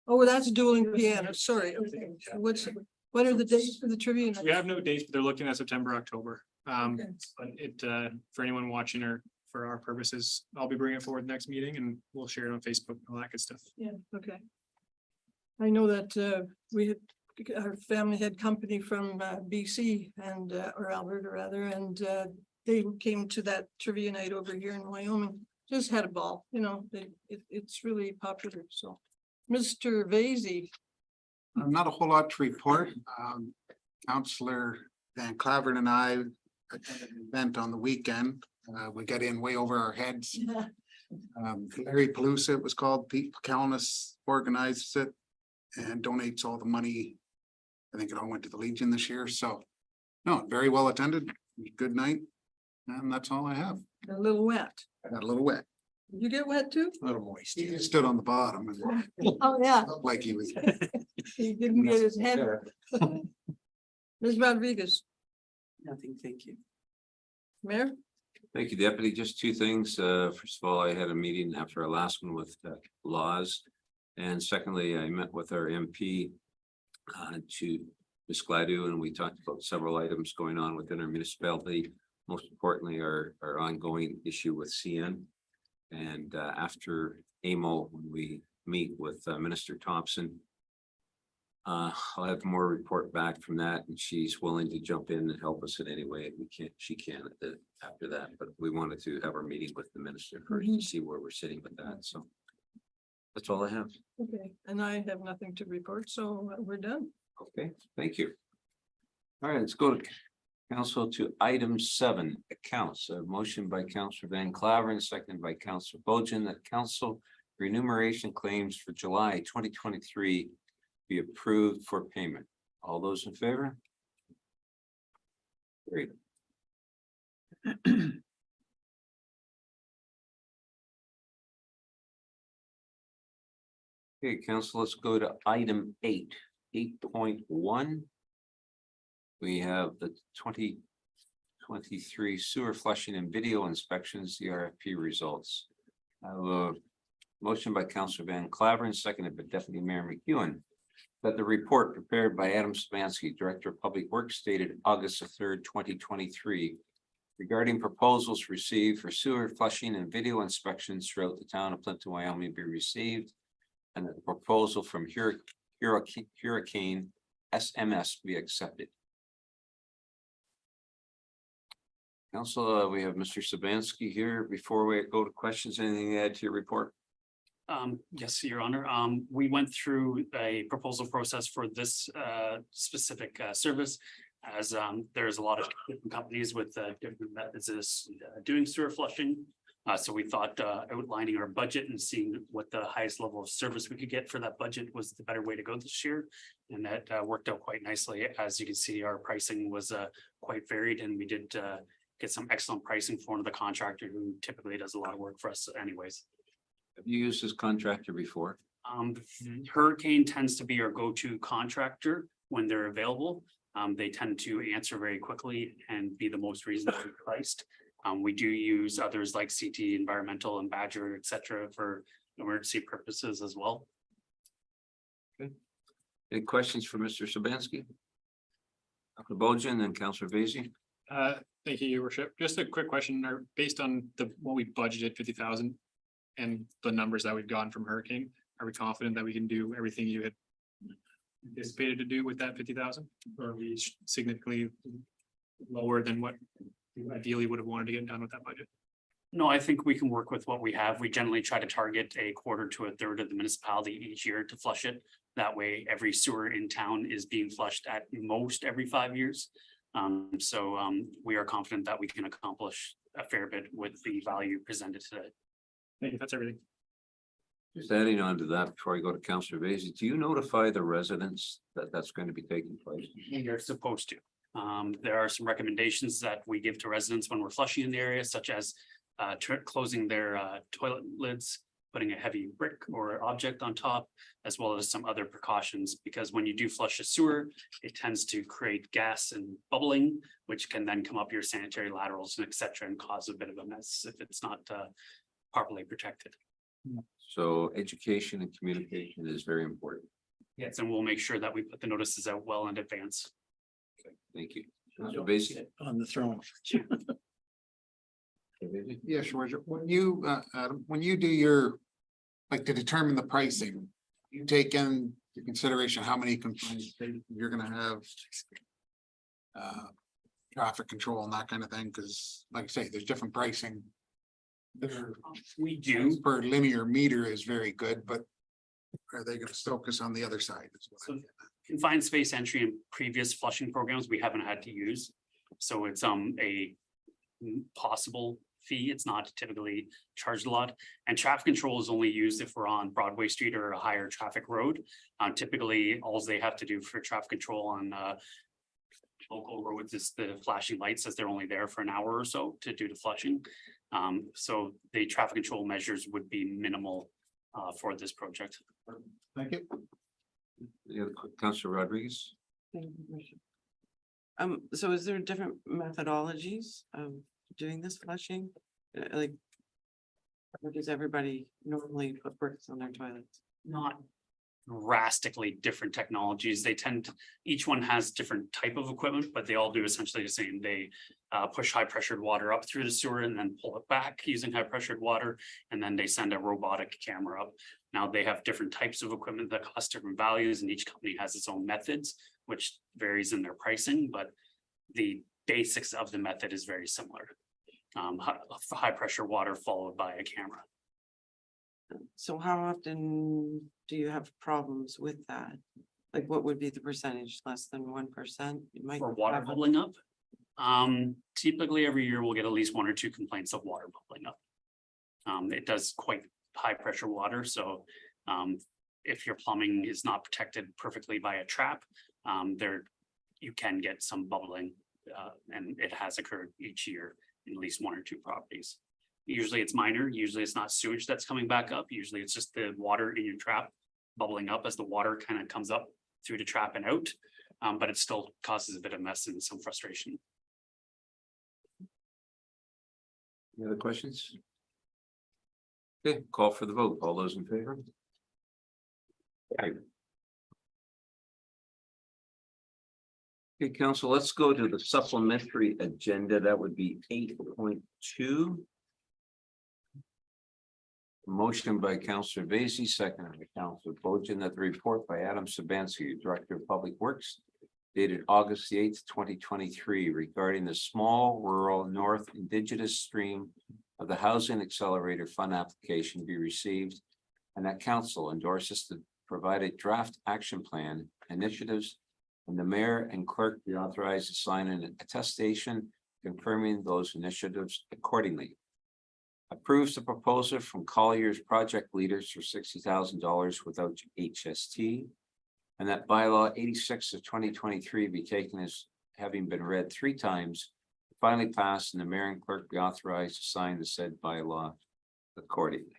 Oh, that's dueling piano, sorry, okay. What are the dates for the trivia night? We have no dates, but they're looking at September, October. Okay. But for anyone watching or for our purposes, I'll be bringing it forward next meeting and we'll share it on Facebook, and all that good stuff. Yeah, okay. I know that our family had company from BC and or Alberta rather, and they came to that trivia night over here in Wyoming. Just had a ball, you know, it's really popular, so. Mr. Vasey, Not a whole lot to report. Counselor Van Claveren and I attended an event on the weekend. We got in way over our heads. Larry Palusa, it was called. Pete Calnis organizes it and donates all the money. I think it all went to the Legion this year, so no, very well attended. Good night. And that's all I have. a little wet. I got a little wet, You get wet too? A little moist. he stood on the bottom and Oh, yeah. looked like he was. He didn't get his head. Ms. Rodriguez, Nothing, thank you. Mayor? Thank you, Deputy. Just two things. First of all, I had a meeting after our last one with laws. And secondly, I met with our MP to Ms. Gladue, and we talked about several items going on within our municipality. Most importantly, our ongoing issue with CN. And after AMO, when we meet with Minister Thompson, I'll have more report back from that, and she's willing to jump in and help us in any way she can after that, but we wanted to have our meeting with the minister first to see where we're sitting with that, so. That's all I have. Okay, and I have nothing to report, so we're done. Okay, thank you. All right, let's go to council to item 7, accounts. A motion by Councillor Van Claveren, seconded by Councillor Bojan, that council remuneration claims for July 2023 be approved for payment. All those in favor? Great. Okay, council, let's go to item 8.1. We have the 2023 sewer flushing and video inspections, the RFP results. I have a motion by Councillor Van Claveren, seconded by Deputy Mayor McEwen, that the report prepared by Adam Szymanski, Director of Public Works, dated August 3rd, 2023, regarding proposals received for sewer flushing and video inspections throughout the town of Plympton-Wyoming be received, and that the proposal from Hurricane SMS be accepted. Council, we have Mr. Sabansky here. Before we go to questions, anything to add to your report? Yes, Your Honor. We went through a proposal process for this specific service. As there's a lot of different companies with different methods of doing sewer flushing. So we thought outlining our budget and seeing what the highest level of service we could get for that budget was the better way to go this year. And that worked out quite nicely. As you can see, our pricing was quite varied, and we did get some excellent pricing for one of the contractor who typically does a lot of work for us anyways. Have you used this contractor before? Hurricane tends to be our go-to contractor when they're available. They tend to answer very quickly and be the most reasonably priced. We do use others like CT, Environmental and Badger, et cetera, for emergency purposes as well. Any questions for Mr. Sabansky? Dr. Bojan and Councillor Vacy? Thank you, Your Worship. Just a quick question, based on what we budgeted 50,000 and the numbers that we've gotten from Hurricane, are we confident that we can do everything you had anticipated to do with that 50,000? Or are we significantly lower than what you ideally would have wanted to get done with that budget? No, I think we can work with what we have. We generally try to target a quarter to a third of the municipality each year to flush it. That way, every sewer in town is being flushed at most every 5 years. We are confident that we can accomplish a fair bit with the value presented today. Thank you. That's everything. Just adding on to that, before I go to Councillor Vacy, do you notify the residents that that's going to be taking place? You're supposed to. There are some recommendations that we give to residents when we're flushing in the area, such as closing their toilet lids, putting a heavy brick or object on top, as well as some other precautions, because when you do flush a sewer, it tends to create gas and bubbling, which can then come up your sanitary laterals and et cetera, and cause a bit of a mess if it's not properly protected. So education and communication is very important. Yes, and we'll make sure that we put the notices out well in advance. Thank you. Councillor Vacy? On the throne. Yeah, sure. When you do your, like to determine the pricing, you take in consideration how many complaints you're gonna have. Traffic control and that kind of thing, because like I say, there's different pricing. We do. Per linear meter is very good, but are they gonna focus on the other side? Is what So confined space entry in previous flushing programs, we haven't had to use. So it's a possible fee. It's not typically charged a lot. And traffic control is only used if we're on Broadway Street or a higher traffic road. Typically, all they have to do for traffic control on local roads is the flashing lights, as they're only there for an hour or so to do the flushing. So the traffic control measures would be minimal for this project. Thank you. Councillor Rodriguez? Thank you, Commissioner. So is there different methodologies of doing this flushing? Like, or does everybody normally put bricks on their toilets? Not drastically different technologies. They tend to, each one has different type of equipment, but they all do essentially the same. They push high pressured water up through the sewer and then pull it back using high pressured water. And then they send a robotic camera up. Now they have different types of equipment that cost different values, and each company has its own methods, which varies in their pricing, but the basics of the method is very similar. High pressure water followed by a camera. So how often do you have problems with that? Like, what would be the percentage? Less than 1%? You might For water have a- bubbling up. Typically every year we'll get at least 1 or 2 complaints of water bubbling up. It does quite high pressure water, so if your plumbing is not protected perfectly by a trap, you can get some bubbling, and it has occurred each year in at least 1 or 2 properties. Usually it's minor, usually it's not sewage that's coming back up, usually it's just the water in your trap bubbling up as the water kind of comes up through the trap and out, but it still causes a bit of mess and some frustration. Any other questions? Okay, call for the vote. All those in favor? Okay, council, let's go to the supplementary agenda. That would be 8.2. Motion by Councillor Vacy, second by Councillor Bojan, that the report by Adam Sabansky, Director of Public Works, dated August the 8th, 2023, regarding the small rural North Indigenous stream of the Housing Accelerator Fund application be received, and that council endorses the provided draft action plan initiatives, and the mayor and clerk be authorized to sign an attestation confirming those initiatives accordingly. Approves the proposal from Collier's project leaders for $60,000 without HST. And that bylaw 86 of 2023 be taken as having been read 3 times, finally passed, and the mayor and clerk be authorized to sign the said bylaw accordingly.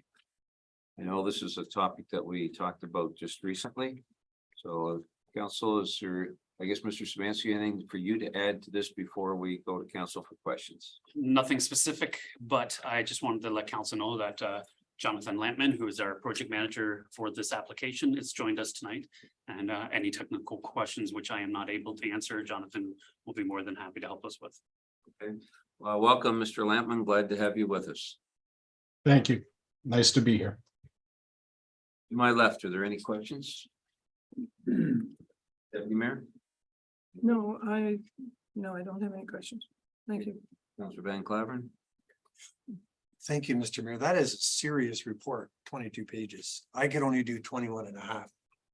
I know this is a topic that we talked about just recently. So council, is there, I guess, Mr. Samansky, anything for you to add to this before we go to council for questions? Nothing specific, but I just wanted to let council know that Jonathan Lampman, who is our project manager for this application, has joined us tonight. And any technical questions which I am not able to answer, Jonathan will be more than happy to help us with. Okay, well, welcome, Mr. Lampman. Glad to have you with us. Thank you. Nice to be here. To my left, are there any questions? Deputy Mayor, No, I don't have any questions. Thank you. Councilor Van Claveren. Thank you, Mr. Mayor. That is a serious report, 22 pages. I could only do 21 and a half,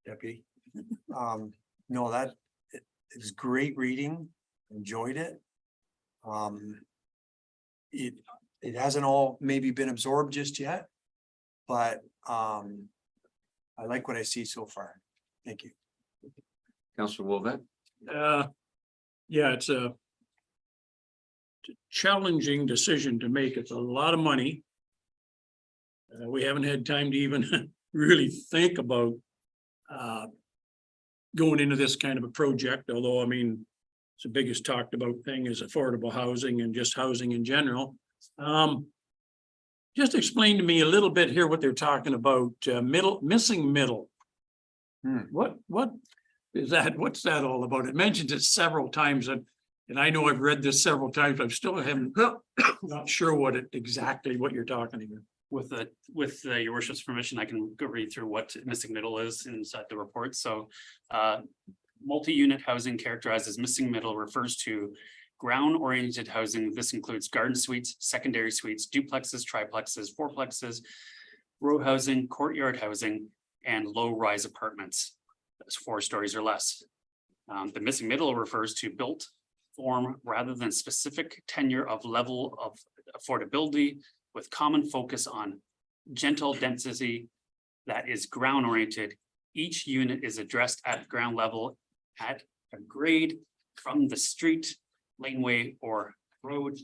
Deputy. No, that it's great reading, enjoyed it. It hasn't all maybe been absorbed just yet, but I like what I see so far. Thank you. Councilor Wolvet. Yeah, it's a challenging decision to make. It's a lot of money. We haven't had time to even really think about going into this kind of a project, although, I mean, it's the biggest talked about thing is affordable housing and just housing in general. Just explain to me a little bit here what they're talking about, missing middle. What is that? What's that all about? It mentions it several times, and I know I've read this several times. I'm still not sure exactly what you're talking about. With your worship's permission, I can go read through what missing middle is inside the report. So multi-unit housing characterized as missing middle refers to ground-oriented housing. This includes garden suites, secondary suites, duplexes, triplexes, fourplexes, row housing, courtyard housing, and low-rise apartments. That's 4 stories or less. The missing middle refers to built form rather than specific tenure of level of affordability, with common focus on gentle density that is ground oriented. Each unit is addressed at ground level at a grade from the street, laneway, or road.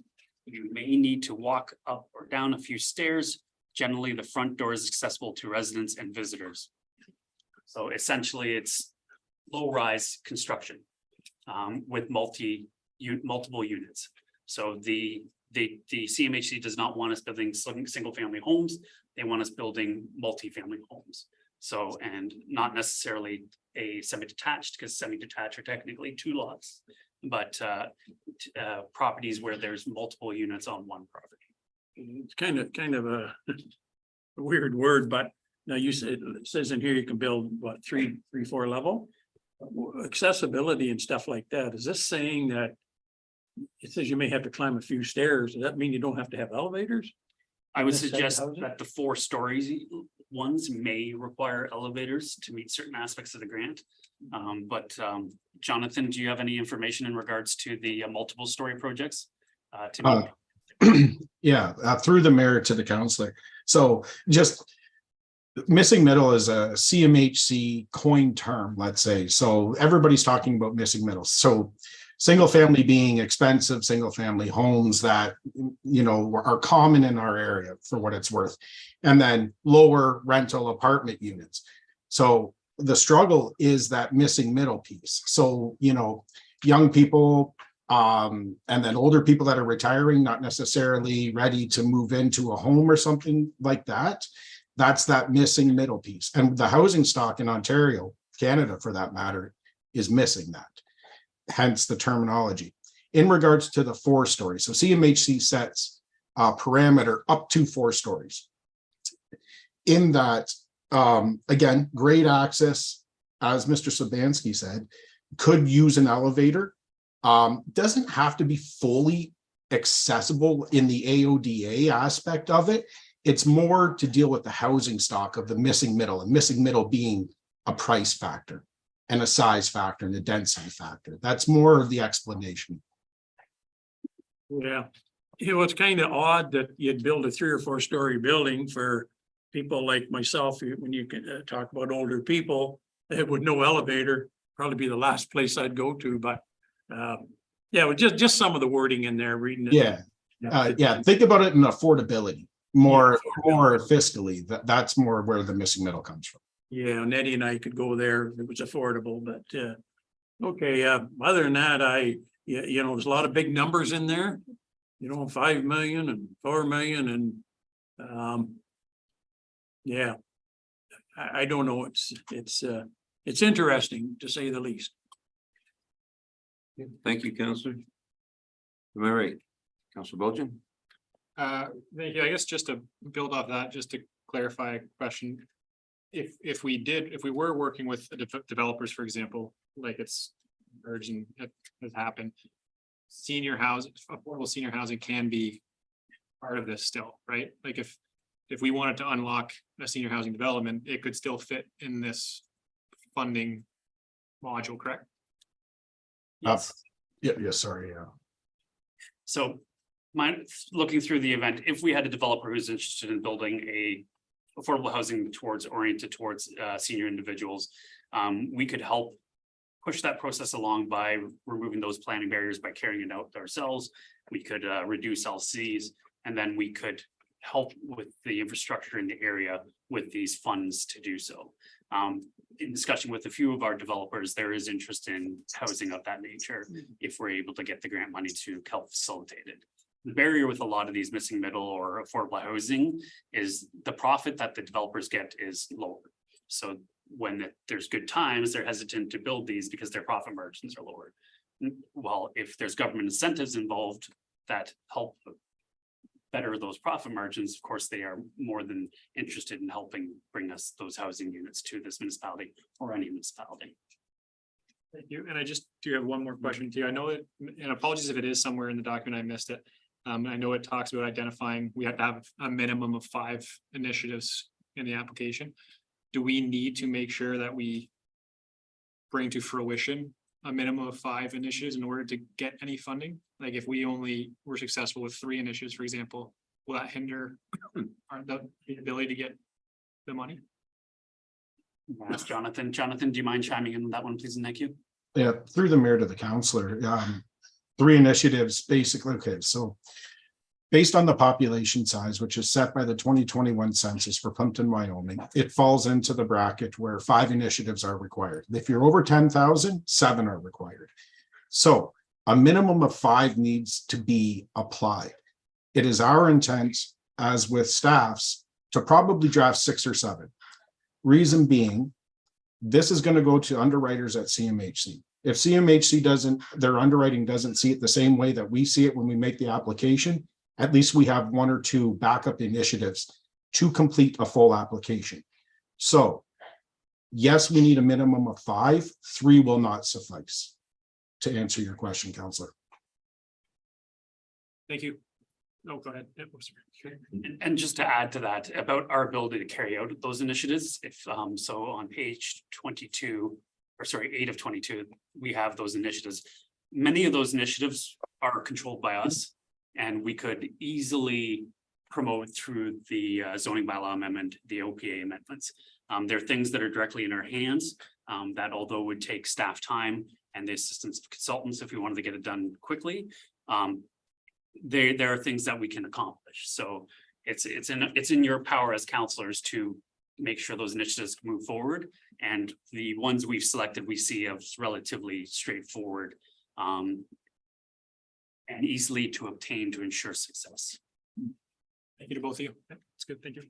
You may need to walk up or down a few stairs. Generally, the front door is accessible to residents and visitors. So essentially, it's low-rise construction with multiple units. So the CMHC does not want us building single-family homes. They want us building multi-family homes. So, and not necessarily a semi-detached, because semi-detached are technically 2 lots, but properties where there's multiple units on one property. It's kind of a weird word, but now you said, it says in here you can build what, 3, 4 level? Accessibility and stuff like that. Is this saying that it says you may have to climb a few stairs? Does that mean you don't have to have elevators? I would This type of suggest housing? that the 4 stories ones may require elevators to meet certain aspects of the grant. Jonathan, do you have any information in regards to the multiple story projects? Yeah, through the mayor to the councillor. So just missing middle is a CMHC coined term, let's say. So everybody's talking about missing middle. So single family being expensive, single family homes that, you know, are common in our area for what it's worth. And then lower rental apartment units. So the struggle is that missing middle piece. So, you know, young people and then older people that are retiring, not necessarily ready to move into a home or something like that. That's that missing middle piece. And the housing stock in Ontario, Canada for that matter, is missing that. Hence the terminology. In regards to the 4 stories, so CMHC sets a parameter up to 4 stories. In that, again, great access, as Mr. Sabansky said, could use an elevator. Doesn't have to be fully accessible in the AODA aspect of it. It's more to deal with the housing stock of the missing middle, and missing middle being a price factor and a size factor and a density factor. That's more of the explanation. Yeah, you know, it's kind of odd that you'd build a 3 or 4 story building for people like myself, when you can talk about older people with no elevator, probably be the last place I'd go to, but yeah, with just some of the wording in there, reading it. Yeah. Yeah, think about it in affordability, more fiscally. That's more where the missing middle comes from. Yeah, and Eddie and I could go there if it was affordable, but okay, other than that, you know, there's a lot of big numbers in there. You know, 5 million and 4 million and yeah. I don't know, it's interesting to say the least. Thank you, Councillor. Am I right? Councillor Bolgen? Thank you. I guess just to build off that, just to clarify a question. If we were working with developers, for example, like it's urgent, it has happened. Senior housing, affordable senior housing can be part of this still, right? Like if we wanted to unlock a senior housing development, it could still fit in this funding module, correct? Yes. Yeah, sorry, yeah. So looking through the event, if we had a developer who's interested in building a affordable housing oriented towards senior individuals, we could help push that process along by removing those planning barriers by carrying it out ourselves. We could reduce LCs, and then we could help with the infrastructure in the area with these funds to do so. In discussion with a few of our developers, there is interest in housing of that nature if we're able to get the grant money to help facilitate it. The barrier with a lot of these missing middle or affordable housing is the profit that the developers get is lower. So when there's good times, they're hesitant to build these because their profit margins are lower. Well, if there's government incentives involved that help better those profit margins, of course, they are more than interested in helping bring us those housing units to this municipality or any municipality. Thank you. And I just do have one more question to you. I know it, and apologies if it is somewhere in the document, I missed it. I know it talks about identifying, we have to have a minimum of 5 initiatives in the application. Do we need to make sure that we bring to fruition a minimum of 5 initiatives in order to get any funding? Like if we only were successful with 3 initiatives, for example, will that hinder the ability to get the money? Ask Jonathan. Jonathan, do you mind chiming in on that one, please? And thank you. Yeah, through the mayor to the councillor, 3 initiatives, basically. Okay, so based on the population size, which is set by the 2021 census for Plympton-Wyoming, it falls into the bracket where 5 initiatives are required. If you're over 10,000, 7 are required. So a minimum of 5 needs to be applied. It is our intent, as with staffs, to probably draft 6 or 7. Reason being, this is going to go to underwriters at CMHC. If CMHC their underwriting doesn't see it the same way that we see it when we make the application, at least we have 1 or 2 backup initiatives to complete a full application. So yes, we need a minimum of 5. 3 will not suffice, to answer your question, Councillor. Thank you. No, go ahead. And just to add to that, about our ability to carry out those initiatives, if so on page 22, or sorry, 8 of 22, we have those initiatives. Many of those initiatives are controlled by us, and we could easily promote through the zoning bylaw amendment, the OPA amendments. There are things that are directly in our hands that, although would take staff time and the assistance of consultants if we wanted to get it done quickly, there are things that we can accomplish. So it's in your power as councillors to make sure those initiatives move forward. And the ones we've selected, we see as relatively straightforward and easily to obtain to ensure success. Thank you to both of you. That's good. Thank you.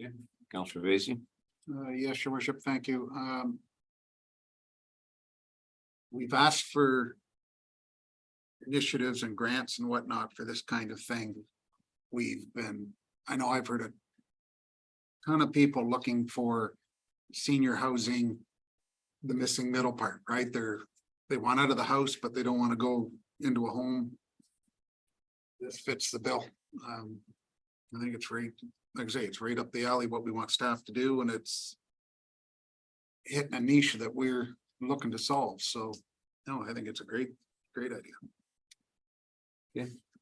Okay. Councillor Vacy? Yes, your worship, thank you. We've asked for initiatives and grants and whatnot for this kind of thing. I know I've heard a ton of people looking for senior housing, the missing middle part, right? They're they want out of the house, but they don't want to go into a home. This fits the bill. I think it's right, like I say, it's right up the alley, what we want staff to do, and it's hitting a niche that we're looking to solve. So, no, I think it's a great idea.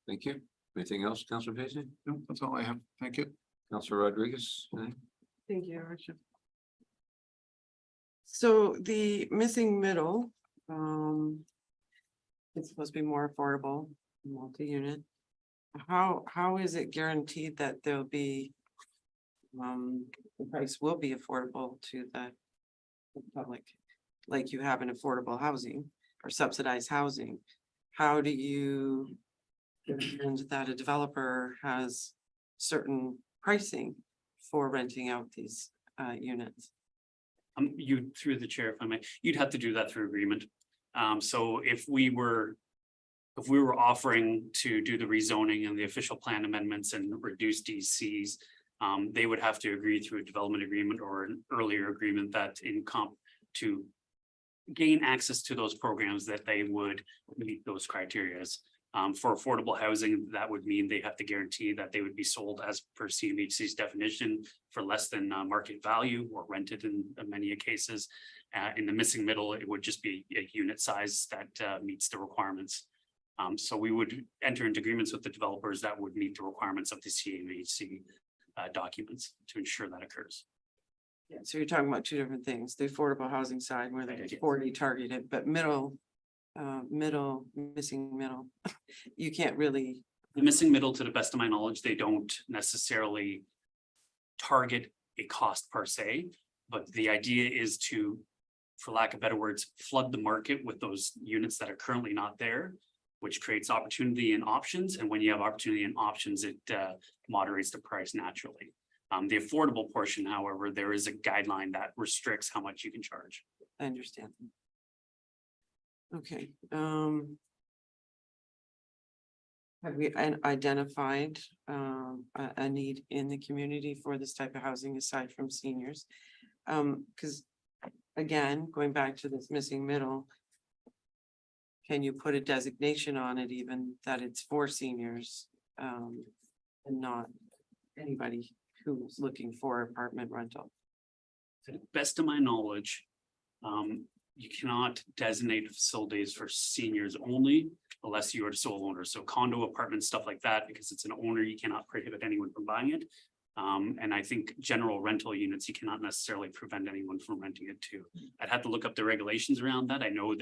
Thank you. Anything else, Councilor Paisley? No, that's all I have. Thank you. Councilor Rodriguez? Thank you, Your Worship. So the missing middle, it's supposed to be more affordable, multi-unit. How is it guaranteed that there'll be, the price will be affordable to the public? Like you have in affordable housing or subsidized housing? How do you and that a developer has certain pricing for renting out these units? You, through the chair, if I may, you'd have to do that through agreement. So if we were offering to do the rezoning and the official plan amendments and reduce DCs, they would have to agree through a development agreement or an earlier agreement that in comp to gain access to those programs that they would meet those criterias. For affordable housing, that would mean they have to guarantee that they would be sold as per CMHC's definition for less than market value or rented in many cases. In the missing middle, it would just be a unit size that meets the requirements. So we would enter into agreements with the developers that would meet the requirements of the CMHC documents to ensure that occurs. Yeah, so you're talking about two different things, the affordable housing side where Yes. there's 40 targeted, but missing middle, you can't really. The missing middle, to the best of my knowledge, they don't necessarily target a cost per se, but the idea is to, for lack of better words, flood the market with those units that are currently not there, which creates opportunity and options. And when you have opportunity and options, it moderates the price naturally. The affordable portion, however, there is a guideline that restricts how much you can charge. I understand. Okay, have we identified a need in the community for this type of housing aside from seniors? Because again, going back to this missing middle, can you put a designation on it even that it's for seniors and not anybody who's looking for apartment rental? To the best of my knowledge, you cannot designate facilities for seniors only unless you are the sole owner. So condo apartments, stuff like that, because it's an owner, you cannot prohibit anyone from buying it. And I think general rental units, you cannot necessarily prevent anyone from renting it too. I'd have to look up the regulations around that. I know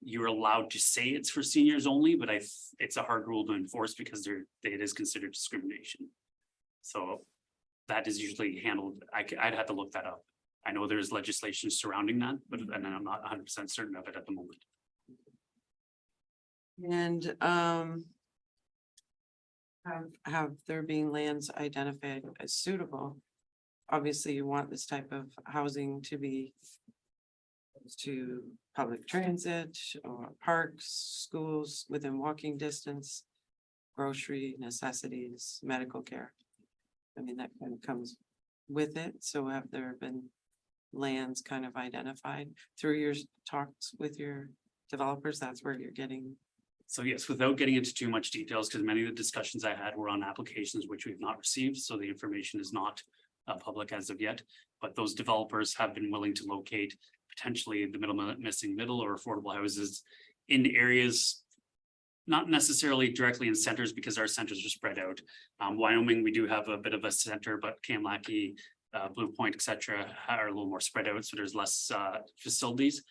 you're allowed to say it's for seniors only, but it's a hard rule to enforce because it is considered discrimination. So that is usually handled. I'd have to look that up. I know there's legislation surrounding that, but and I'm not 100% certain of it at the moment. And have there been lands identified as suitable? Obviously, you want this type of housing to be to public transit or parks, schools within walking distance, grocery necessities, medical care. I mean, that kind of comes with it. So have there been lands kind of identified through your talks with your developers? That's where you're getting. So yes, without getting into too much details, because many of the discussions I had were on applications which we've not received, so the information is not public as of yet. But those developers have been willing to locate potentially the missing middle or affordable houses in areas, not necessarily directly in centers because our centers are spread out. Wyoming, we do have a bit of a center, but Kamlaki, Blue Point, etc., are a little more spread out, so there's less facilities.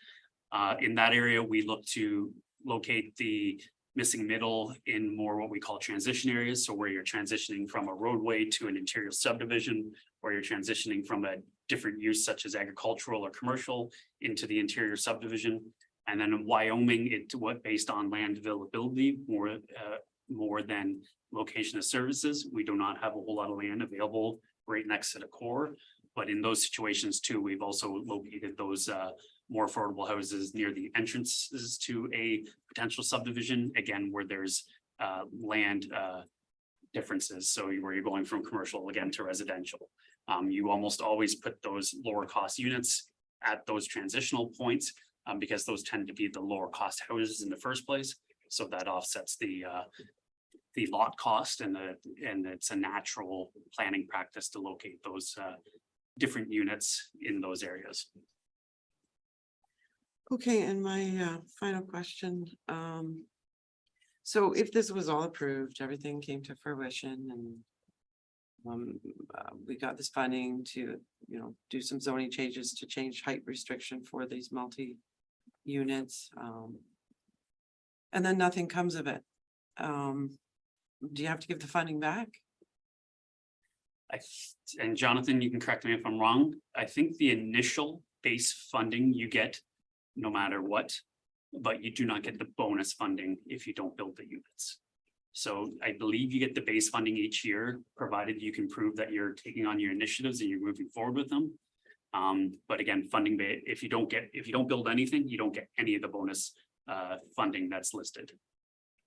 In that area, we look to locate the missing middle in more what we call transition areas. So where you're transitioning from a roadway to an interior subdivision, or you're transitioning from a different use such as agricultural or commercial into the interior subdivision. And then in Wyoming, based on land availability more than location of services. We do not have a whole lot of land available right next to the core. But in those situations too, we've also located those more affordable houses near the entrances to a potential subdivision, again, where there's land differences. So where you're going from commercial again to residential. You almost always put those lower cost units at those transitional points because those tend to be the lower cost houses in the first place. So that offsets the lot cost and it's a natural planning practice to locate those different units in those areas. Okay, and my final question, so if this was all approved, everything came to fruition and we got this funding to, do some zoning changes to change height restriction for these multi-units, and then nothing comes of it. Do you have to give the funding back? And Jonathan, you can correct me if I'm wrong. I think the initial base funding you get no matter what, but you do not get the bonus funding if you don't build the units. So I believe you get the base funding each year, provided you can prove that you're taking on your initiatives and you're moving forward with them. But again, funding, if you don't build anything, you don't get any of the bonus funding that's listed.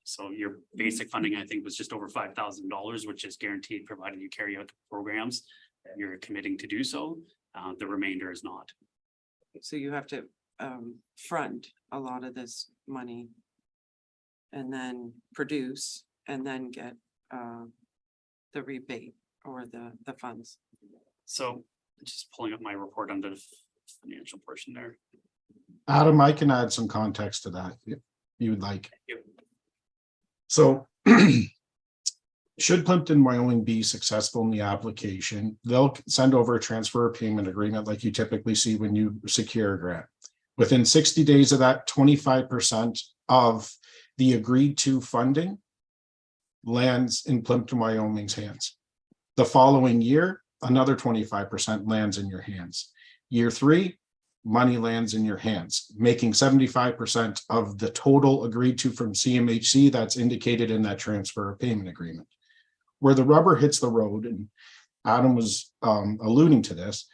So your basic funding, I think, was just over $5,000, which is guaranteed provided you carry out the programs that you're committing to do so. The remainder is not. So you have to front a lot of this money and then produce and then get the rebate or the funds. So just pulling up my report under the financial portion there. Adam, I can add some context to that if you would like. Yep. So should Plympton-Wyoming be successful in the application, they'll send over a transfer payment agreement like you typically see when you secure a grant. Within 60 days of that, 25% of the agreed to funding lands in Plympton-Wyoming's hands. The following year, another 25% lands in your hands. Year 3, money lands in your hands, making 75% of the total agreed to from CMHC that's indicated in that transfer of payment agreement. Where the rubber hits the road, and Adam was alluding to this,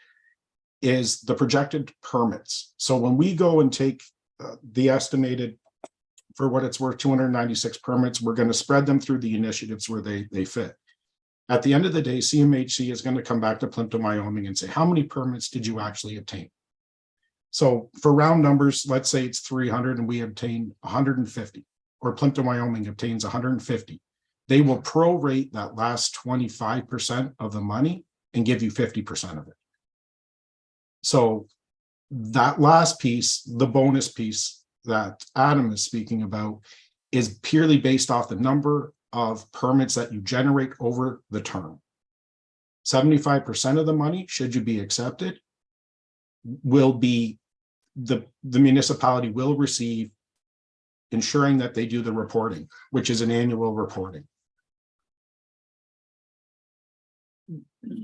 is the projected permits. So when we go and take the estimated, for what it's worth, 296 permits, we're going to spread them through the initiatives where they fit. At the end of the day, CMHC is going to come back to Plympton-Wyoming and say, how many permits did you actually obtain? So for round numbers, let's say it's 300 and we obtain 150, or Plympton-Wyoming obtains 150. They will prorate that last 25% of the money and give you 50% of it. So that last piece, the bonus piece that Adam is speaking about, is purely based off the number of permits that you generate over the term. 75% of the money, should you be accepted, will be the municipality will receive, ensuring that they do the reporting, which is an annual reporting.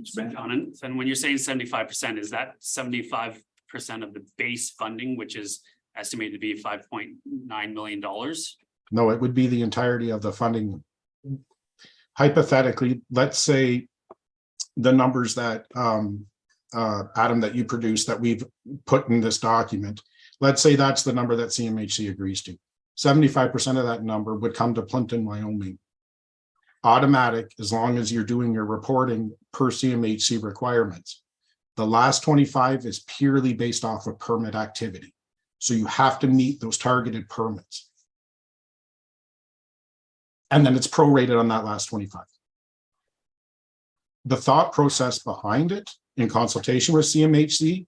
John, and when you're saying 75%, is that 75% of the base funding, which is estimated to be $5.9 million? No, it would be the entirety of the funding. Hypothetically, let's say the numbers that Adam, that you produced, that we've put in this document, let's say that's the number that CMHC agrees to. 75% of that number would come to Plympton-Wyoming. Automatic, as long as you're doing your reporting per CMHC requirements. The last 25 is purely based off of permit activity. So you have to meet those targeted permits. And then it's prorated on that last 25. The thought process behind it, in consultation with CMHC,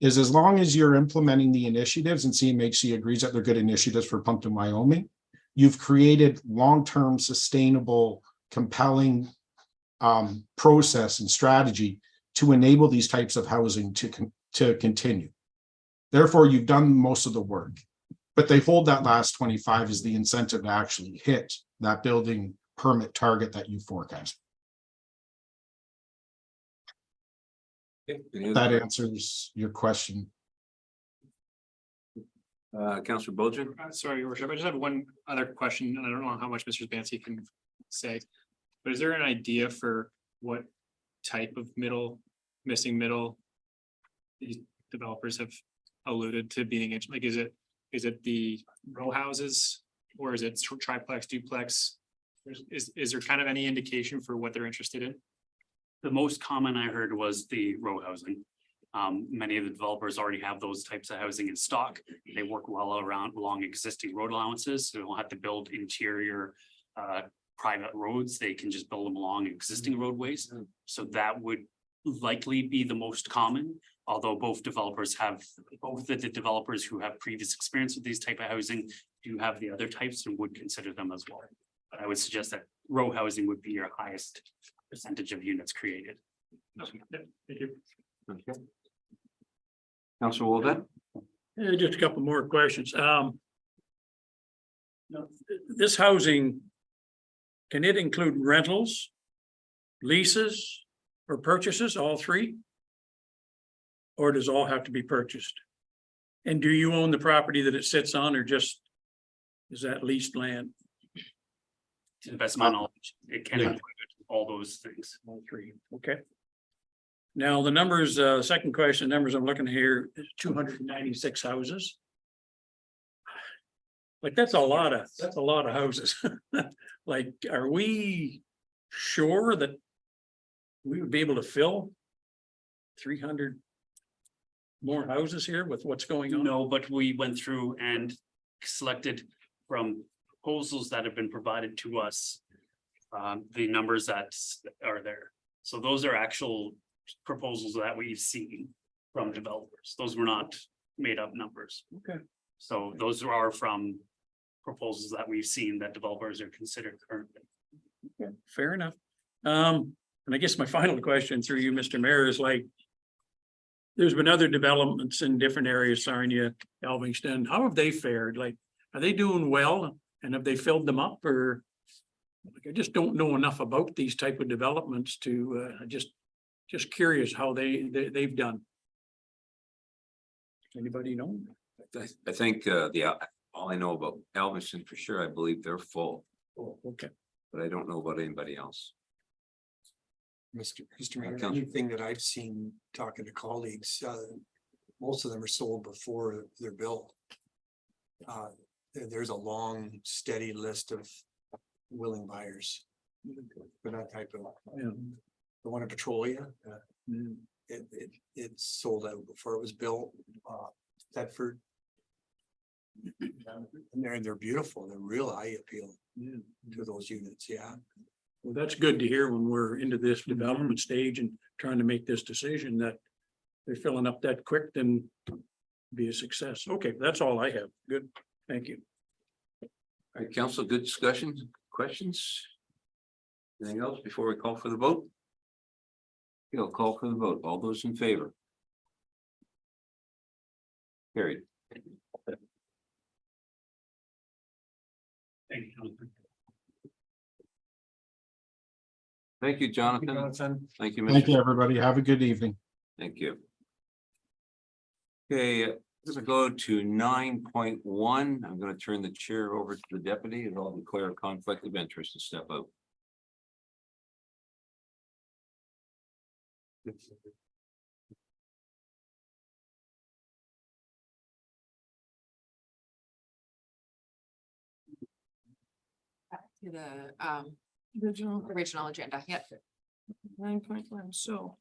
is as long as you're implementing the initiatives and CMHC agrees that they're good initiatives for Plympton-Wyoming, you've created long-term sustainable, compelling process and strategy to enable these types of housing to continue. Therefore, you've done most of the work, but they hold that last 25 as the incentive to actually hit that building permit target that you forecast. That answers your question. Councillor Bolger? Sorry, Your Worship, I just have one other question, and I don't know how much Mr. Spancy can say. But is there an idea for what type of missing middle these developers have alluded to being, like, is it the row houses, or is it triplex, duplex? Is there kind of any indication for what they're interested in? The most common I heard was the row housing. Many of the developers already have those types of housing in stock. They work well along existing road allowances, so they don't have to build interior private roads. They can just build them along existing roadways. So that would likely be the most common, although both the developers who have previous experience with these type of housing do have the other types and would consider them as well. But I would suggest that row housing would be your highest percentage of units created. Thank you. Okay. Councilor Wolfett? Just a couple more questions. This housing, can it include rentals, leases, or purchases, all three? Or does all have to be purchased? And do you own the property that it sits on, or just is that leased land? To the best of my knowledge, it can include all those things. All three, okay. Now, the numbers, second question, numbers I'm looking here is 296 houses. Like, that's a lot of houses. Like, are we sure that we would be able to fill 300 more houses here with what's going on? No, but we went through and selected from proposals that have been provided to us. The numbers that are there. So those are actual proposals that we've seen from developers. Those were not made up numbers. Okay. So those are from proposals that we've seen that developers are considered currently. Okay, fair enough. And I guess my final question through you, Mr. Mayor, is like, there's been other developments in different areas, Sarnia, Elvingston. How have they fared? Like, are they doing well? And have they filled them up, or? Like, I just don't know enough about these type of developments to, just curious how they've done. Anybody know? I think all I know about Elviston for sure, I believe they're full, Oh, okay. but I don't know about anybody else. Mr. Mayor, Councilor. anything that I've seen talking to colleagues, most of them are sold before they're built. There's a long, steady list of willing buyers for that type of, Yeah. the one in Petrolia. Mm. It sold out before it was built, Thetford. And they're beautiful, they're real eye appeal Yeah. to those units, yeah. Well, that's good to hear when we're into this development stage and trying to make this decision that they're filling up that quick, then be a success. Okay, that's all I have. Good. Thank you. All right, council, good discussion, questions? Anything else before we call for the vote? I'll call for the vote. All those in favor? Carried. Thank you. Thank you, Jonathan. Thank you, Thank Mr. you, everybody. Have a good evening. Thank you. Okay, let's go to 9.1. I'm going to turn the chair over to the deputy and I'll declare a conflict of interest to step out. To the Original original agenda, yep. 9.1, so.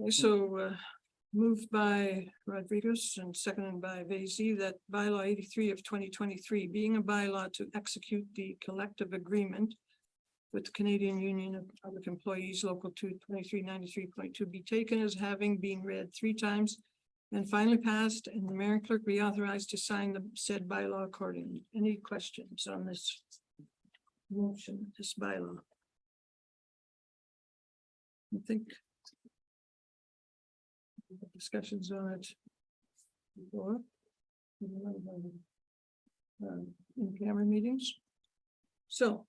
Okay, so moved by Rodriguez and seconded by Vacy that bylaw 83 of 2023, being a bylaw to execute the collective agreement with the Canadian Union of Public Employees Local 22393.2 be taken as having been read 3 times and finally passed, and the mayor and clerk be authorized to sign the said bylaw accordingly. Any questions on this motion, this bylaw? I think discussions on it before. In camera meetings. So.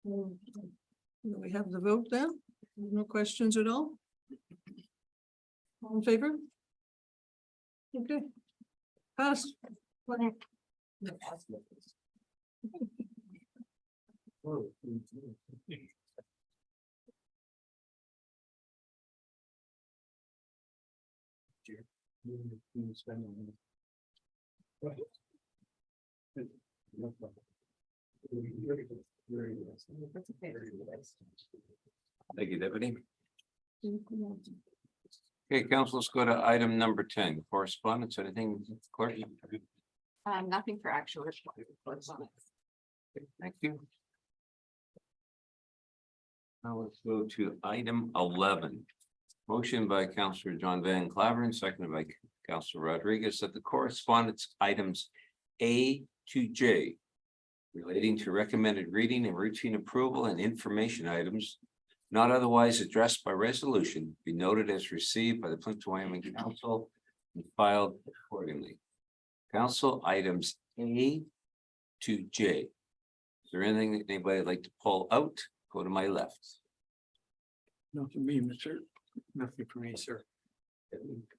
We have the vote then? No questions at all? All in favor? Okay. Pass. Thank you, deputy. Okay, council, let's go to item number 10, correspondence, anything, clerk? Nothing for actual reports on it. Thank you. Now let's go to item 11. Motion by Councillor John Van Claveren, seconded by Councillor Rodriguez, that the correspondence items A to J relating to recommended reading and routine approval and information items not otherwise addressed by resolution be noted as received by the Plympton-Wyoming Council and filed accordingly. Council items A to J. Is there anything that anybody would like to pull out? Go to my left. Not for me, Mr. Nothing for me, sir.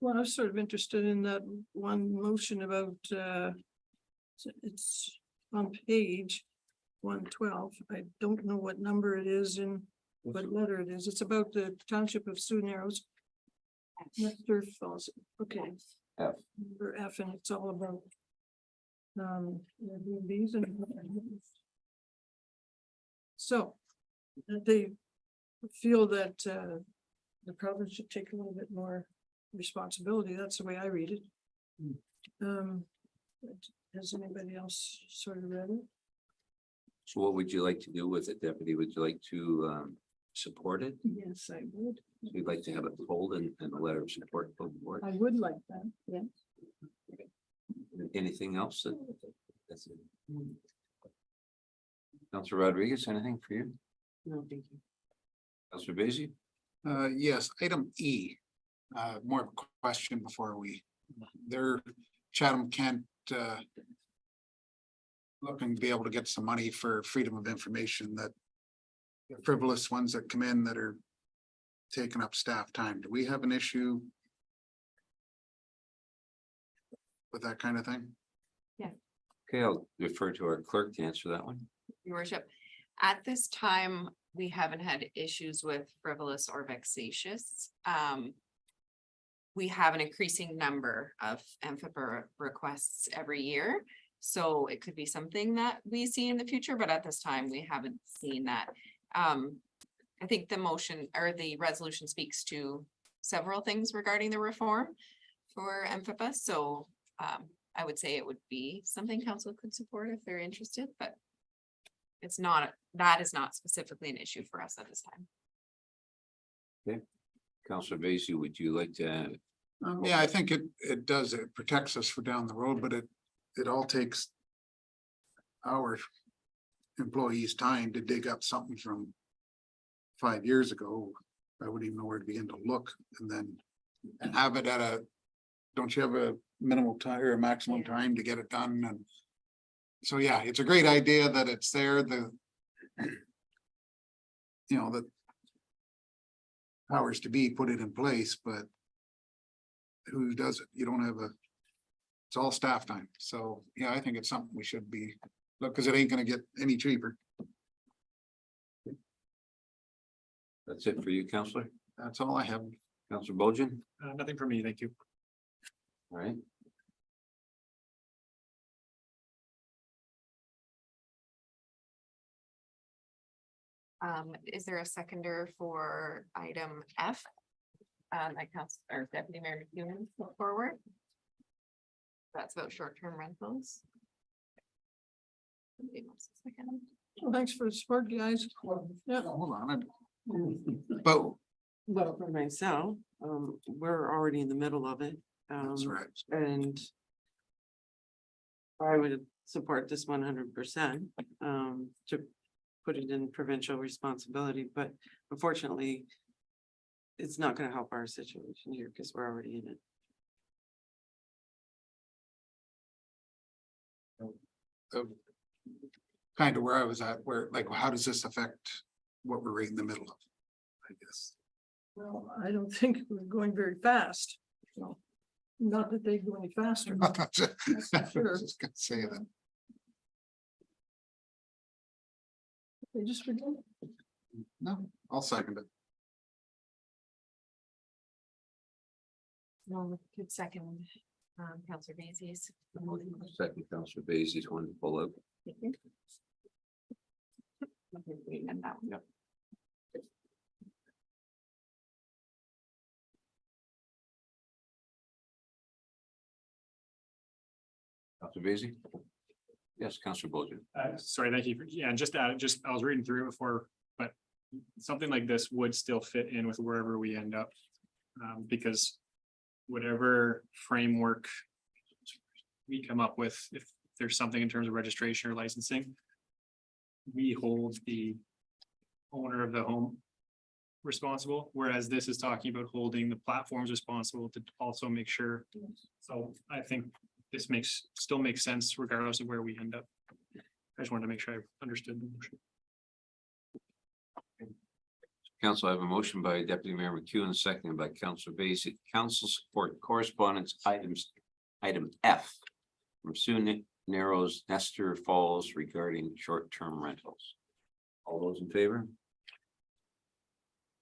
Well, I was sort of interested in that one motion about, it's on page 112. I don't know what number it is and what letter it is. It's about the township of Sioux Narrows. Mr. Falls, okay. F. Number F, and it's all about Airbnbs and so they feel that the province should take a little bit more responsibility. That's the way I read it. Has anybody else sort of read it? So what would you like to do with it, Deputy? Would you like to support it? Yes, I would. We'd like to have it pulled and a letter of support from the board. I would like that, yes. Anything else? That's it. Councillor Rodriguez, anything for you? No, thank you. Councillor Basie? Yes, item E, more of a question before their Chatham Kent, looking to be able to get some money for freedom of information, that the frivolous ones that come in that are taking up staff time. Do we have an issue with that kind of thing? Okay, I'll defer to our clerk to answer that one. Your worship, at this time, we haven't had issues with frivolous or vexatious. We have an increasing number of MFIPA requests every year. So it could be something that we see in the future, but at this time, we haven't seen that. I think the motion or the resolution speaks to several things regarding the reform for MFIPA. So I would say it would be something council could support if they're interested, but it's not, that is not specifically an issue for us at this time. Councillor Basie, would you like to? Yeah, I think it does. It protects us for down the road, but it all takes our employees' time to dig up something from 5 years ago. I wouldn't even know where to begin to look, and then have it at don't you have a minimal time or a maximum time to get it done? And so, yeah, it's a great idea that it's there, the powers to be put it in place, but who does it? You don't have it's all staff time. So, yeah, I think it's something we should be, because it ain't gonna get any cheaper. That's it for you, Councillor. That's all I have. Councillor Bojan? Nothing for me, thank you. All right. Is there a seconder for item F? Like Council or Deputy Mayor McEwen put forward. That's about short-term rentals. Somebody wants a second? Well, thanks for the support, guys. Yeah. Hold on. But Well, for myself, we're already in the middle of it. that's right. And I would support this 100%, to put it in provincial responsibility, but unfortunately, it's not gonna help our situation here because we're already in it. Kind of where I was at, where, like, how does this affect what we're right in the middle of? I guess. Well, I don't think we're going very fast. So, not that they go any faster. I for sure. was just gonna say that. They just forget. No, I'll second it. No, good second. Councillor Basie's. Second, Councillor Basie's one to pull out. And that one. Yep. Dr. Basie? Yes, Councillor Bolger. Sorry, thank you. Yeah, and just I was reading through it before, but something like this would still fit in with wherever we end up. Because whatever framework we come up with, if there's something in terms of registration or licensing, we hold the owner of the home responsible, whereas this is talking about holding the platforms responsible to also make sure. So I think this still makes sense regardless of where we end up. I just wanted to make sure I understood the motion. Council, I have a motion by Deputy Mayor McEwen, seconded by Councillor Basie. Council support correspondence item F from Sue Narrows Nestor Falls regarding short-term rentals. All those in favor?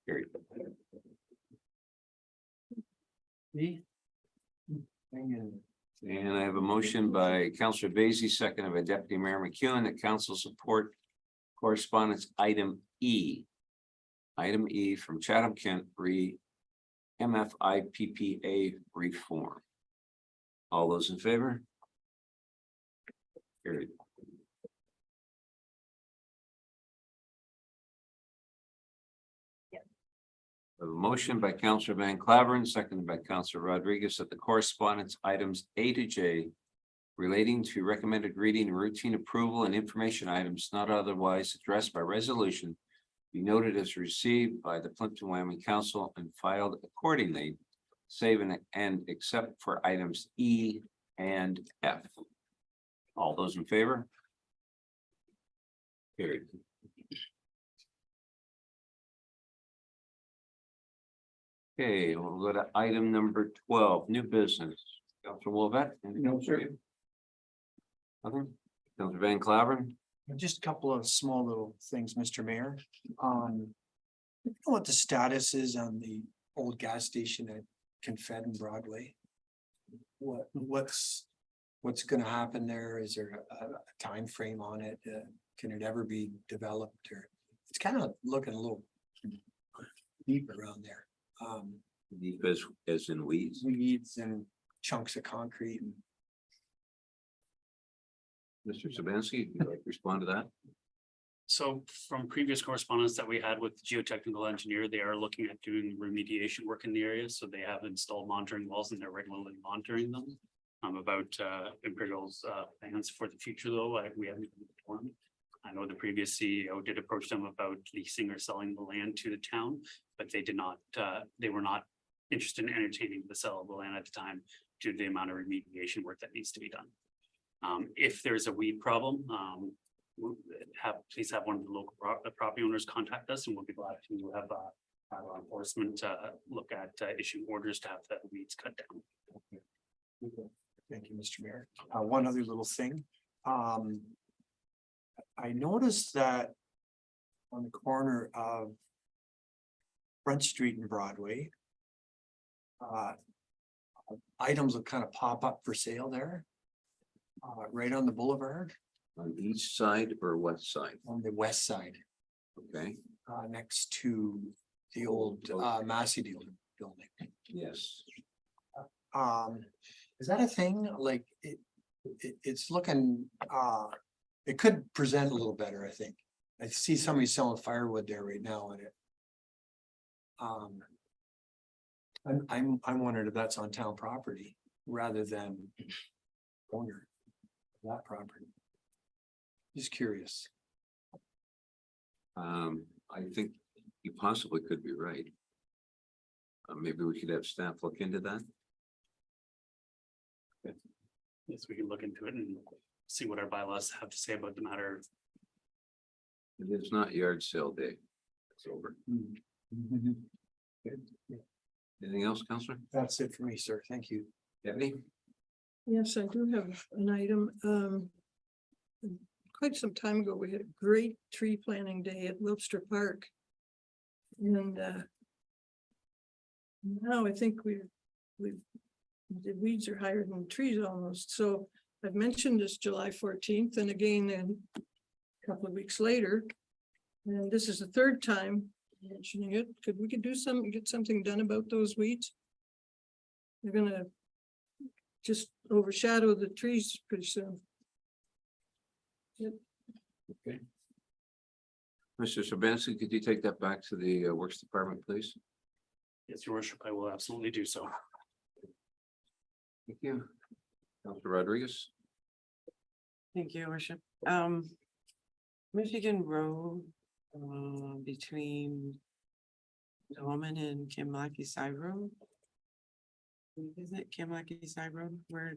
Carried. And I have a motion by Councillor Basie, seconded by Deputy Mayor McEwen, that council support correspondence item E. Item E from Chatham Kent MFIPPA reform. All those in favor? Carried. A motion by Councillor Van Claveren, seconded by Councillor Rodriguez, that the correspondence items A to J relating to recommended reading and routine approval and information items not otherwise addressed by resolution be noted as received by the Plympton-Wyoming Council and filed accordingly, save and except for items E and F. All those in favor? Carried. Okay, we'll go to item number 12, new business. Councilor Wolvet? No, sir. Nothing? Councilor Van Claveren? Just a couple of small little things, Mr. Mayor. You know what the status is on the old gas station at Confed and Broadway? What's gonna happen there? Is there a time frame on it? Can it ever be developed? Or it's kind of looking a little deep around there. Deep as in weeds. Weeds and chunks of concrete. Mr. Sabansky, would you like to respond to that? So from previous correspondence that we had with the geotechnical engineer, they are looking at doing remediation work in the area. So they have installed monitoring wells and they're regularly monitoring them. About Imperial's plans for the future, though, we haven't been informed. I know the previous CEO did approach them about leasing or selling the land to the town, but they did not, they were not interested in entertaining the sale of the land at the time due to the amount of remediation work that needs to be done. If there's a weed problem, please have one of the local property owners contact us and we'll be glad to have our enforcement look at issuing orders to have the weeds cut down. Thank you, Mr. Mayor. One other little thing. I noticed that on the corner of Front Street and Broadway, items will kind of pop up for sale there. Right on the boulevard, On each side or what side? on the west side, Okay, next to the old Massey building. yes. Is that a thing? Like it's looking, it could present a little better, I think. I see somebody selling firewood there right now in it. I'm wondering if that's on town property rather than owner of that property. Just curious. I think you possibly could be right. Maybe we could have staff look into that. Yes, we can look into it and see what our bylaws have to say about the matter. It is not yard sale day. It's over. Anything else, Counselor? That's it for me, sir. Thank you. Deputy? Yes, I do have an item. Quite some time ago, we had a great tree planting day at Wilpster Park. And now I think the weeds are higher than the trees almost. So I've mentioned this July 14th and again a couple of weeks later. And this is the third time mentioning it. We could do something, get something done about those weeds? They're gonna just overshadow the trees pretty soon. Mr. Sabansky, could you take that back to the Works Department, please? Yes, your worship, I will absolutely do so. Thank you. Councilor Rodriguez? Thank you, worship. Michigan Road, between Dolman and Kimlaki Side Road. Is it Kimlaki Side Road where?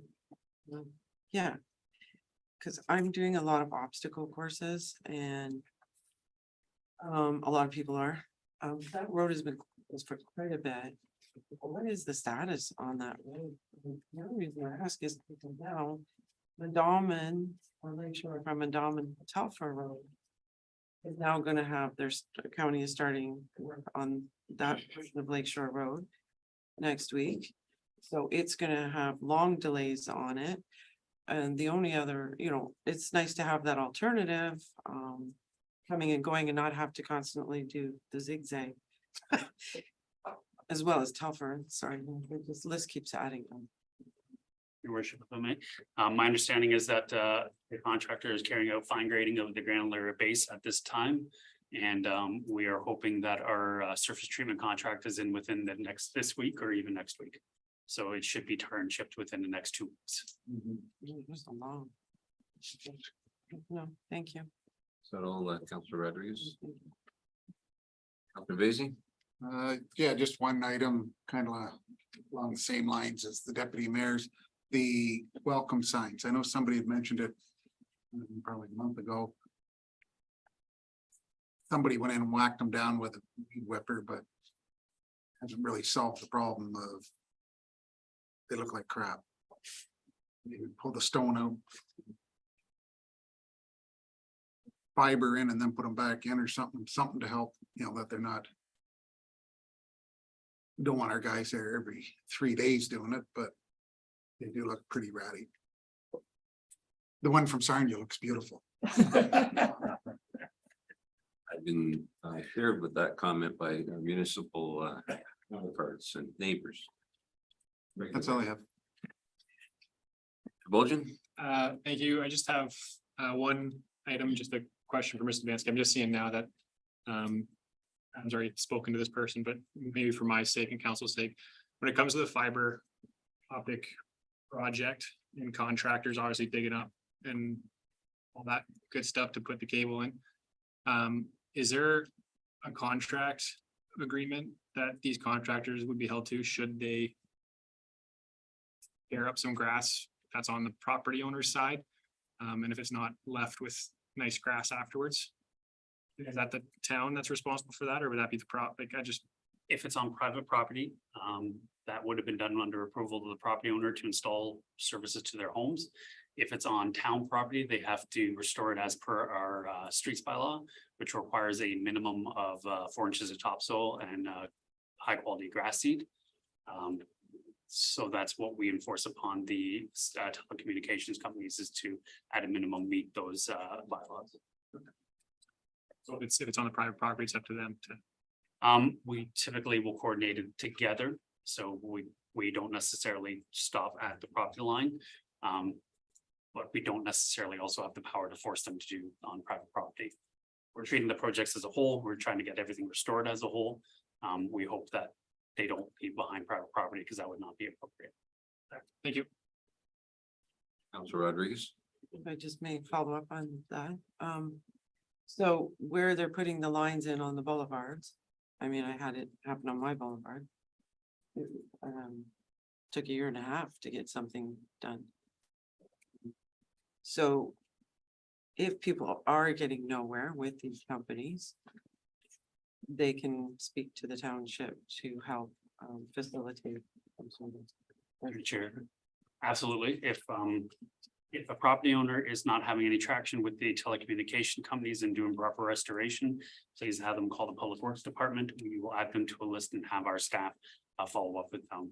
Yeah. Cause I'm doing a lot of obstacle courses and a lot of people are. That road has been closed for quite a bit. What is the status on that road? The only reason I ask is because now Mandamin, or Lakeshore from Mandamin to Telfair Road is now gonna have county is starting work on that portion of Lakeshore Road next week. So it's gonna have long delays on it. And the only other, it's nice to have that alternative, coming and going and not have to constantly do the zigzag. As well as Telfair, sorry, this list keeps adding them. Your worship, if I may. My understanding is that the contractor is carrying out fine grading of the granular base at this time. And we are hoping that our surface treatment contract is in within this week or even next week. So it should be turned shipped within the next 2 weeks. Just a long. No, thank you. Is that all, Councilor Rodriguez? Councilor Vacy? Yeah, just one item, kind of along the same lines as the deputy mayor's, the welcome signs. I know somebody had mentioned it probably a month ago. Somebody went in and whacked them down with a weed whipper, but hasn't really solved the problem of they look like crap. You would pull the stone out, fiber in, and then put them back in or something to help, that they're not. Don't want our guys there every 3 days doing it, but they do look pretty ratty. The one from Sarnia looks beautiful. I've been shared with that comment by our municipal counterparts and neighbors. That's all I have. Bulgin? Thank you. I just have one item, just a question for Mr. Bansky. I'm just seeing now that I've already spoken to this person, but maybe for my sake and council's sake, when it comes to the fiber optic project and contractors obviously digging up and all that good stuff to put the cable in. Is there a contract agreement that these contractors would be held to should they tear up some grass that's on the property owner's side? And if it's not left with nice grass afterwards? Is that the town that's responsible for that, or would that be the If it's on private property, that would have been done under approval of the property owner to install services to their homes. If it's on town property, they have to restore it as per our streets bylaw, which requires a minimum of 4 inches of topsoil and high quality grass seed. So that's what we enforce upon the telecommunications companies, is to at a minimum meet those bylaws. So if it's on the private property, it's up to them to. We typically will coordinate it together, so we don't necessarily stop at the property line. But we don't necessarily also have the power to force them to do on private property. We're treating the projects as a whole. We're trying to get everything restored as a whole. We hope that they don't be behind private property, because that would not be appropriate. Thank you. Councilor Rodriguez? If I just may follow up on that. So where they're putting the lines in on the boulevards, I mean, I had it happen on my boulevard. It, took 1.5 years to get something done. So if people are getting nowhere with these companies, they can speak to the township to help facilitate. Through Chair. Absolutely. If a property owner is not having any traction with the telecommunication companies and doing proper restoration, please have them call the Public Works Department. We will add them to a list and have our staff follow up with them.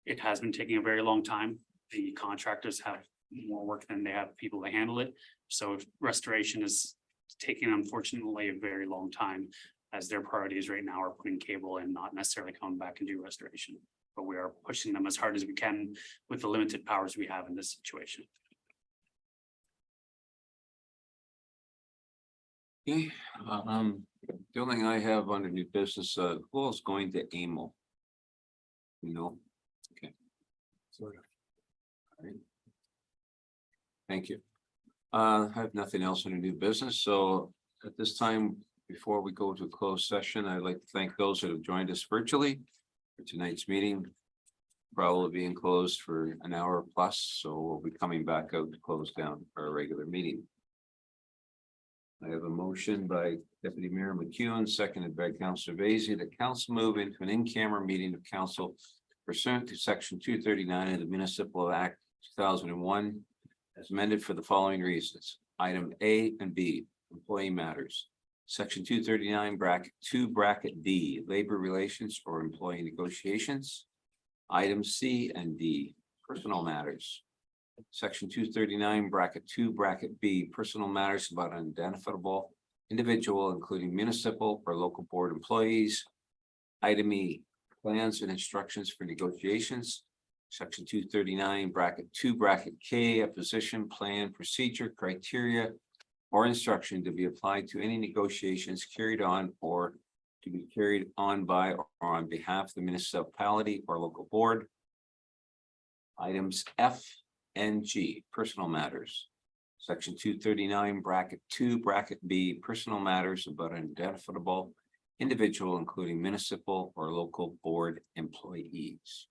It has been taking a very long time. The contractors have more work than they have people to handle it. So if restoration is taking, unfortunately, a very long time, as their priorities right now are putting cable and not necessarily coming back and do restoration. but we are pushing them as hard as we can with the limited powers we have in this situation. Okay, the only thing I have under new business, who is going to AMO? You know? Okay. Sort of. All right. Thank you. I have nothing else under new business, so at this time, before we go to a closed session, I'd like to thank those that have joined us virtually for tonight's meeting. Probably being closed for an hour plus, so we'll be coming back out to close down our regular meeting. I have a motion by Deputy Mayor McEwen, seconded by Councilor Vaizey, that council move into an in-camera meeting of council pursuant to section 239 of the Municipal Act 2001 as amended for the following reasons. Item A and B, employee matters. Section 239 bracket 2 bracket D, labor relations or employee negotiations. Item C and D, personal matters. Section 239 bracket 2 bracket B, personal matters about an identifiable individual, including municipal or local board employees. Item E, plans and instructions for negotiations. Section 239 bracket 2 bracket K, a position, plan, procedure, criteria, or instruction to be applied to any negotiations carried on or to be carried on by or on behalf of the municipality or local board. Items F and G, personal matters. Section 239 bracket 2 bracket B, personal matters about an identifiable individual, including municipal or local board employees.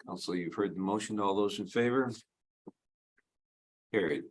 Council, you've heard the motion. All those in favor? Carried.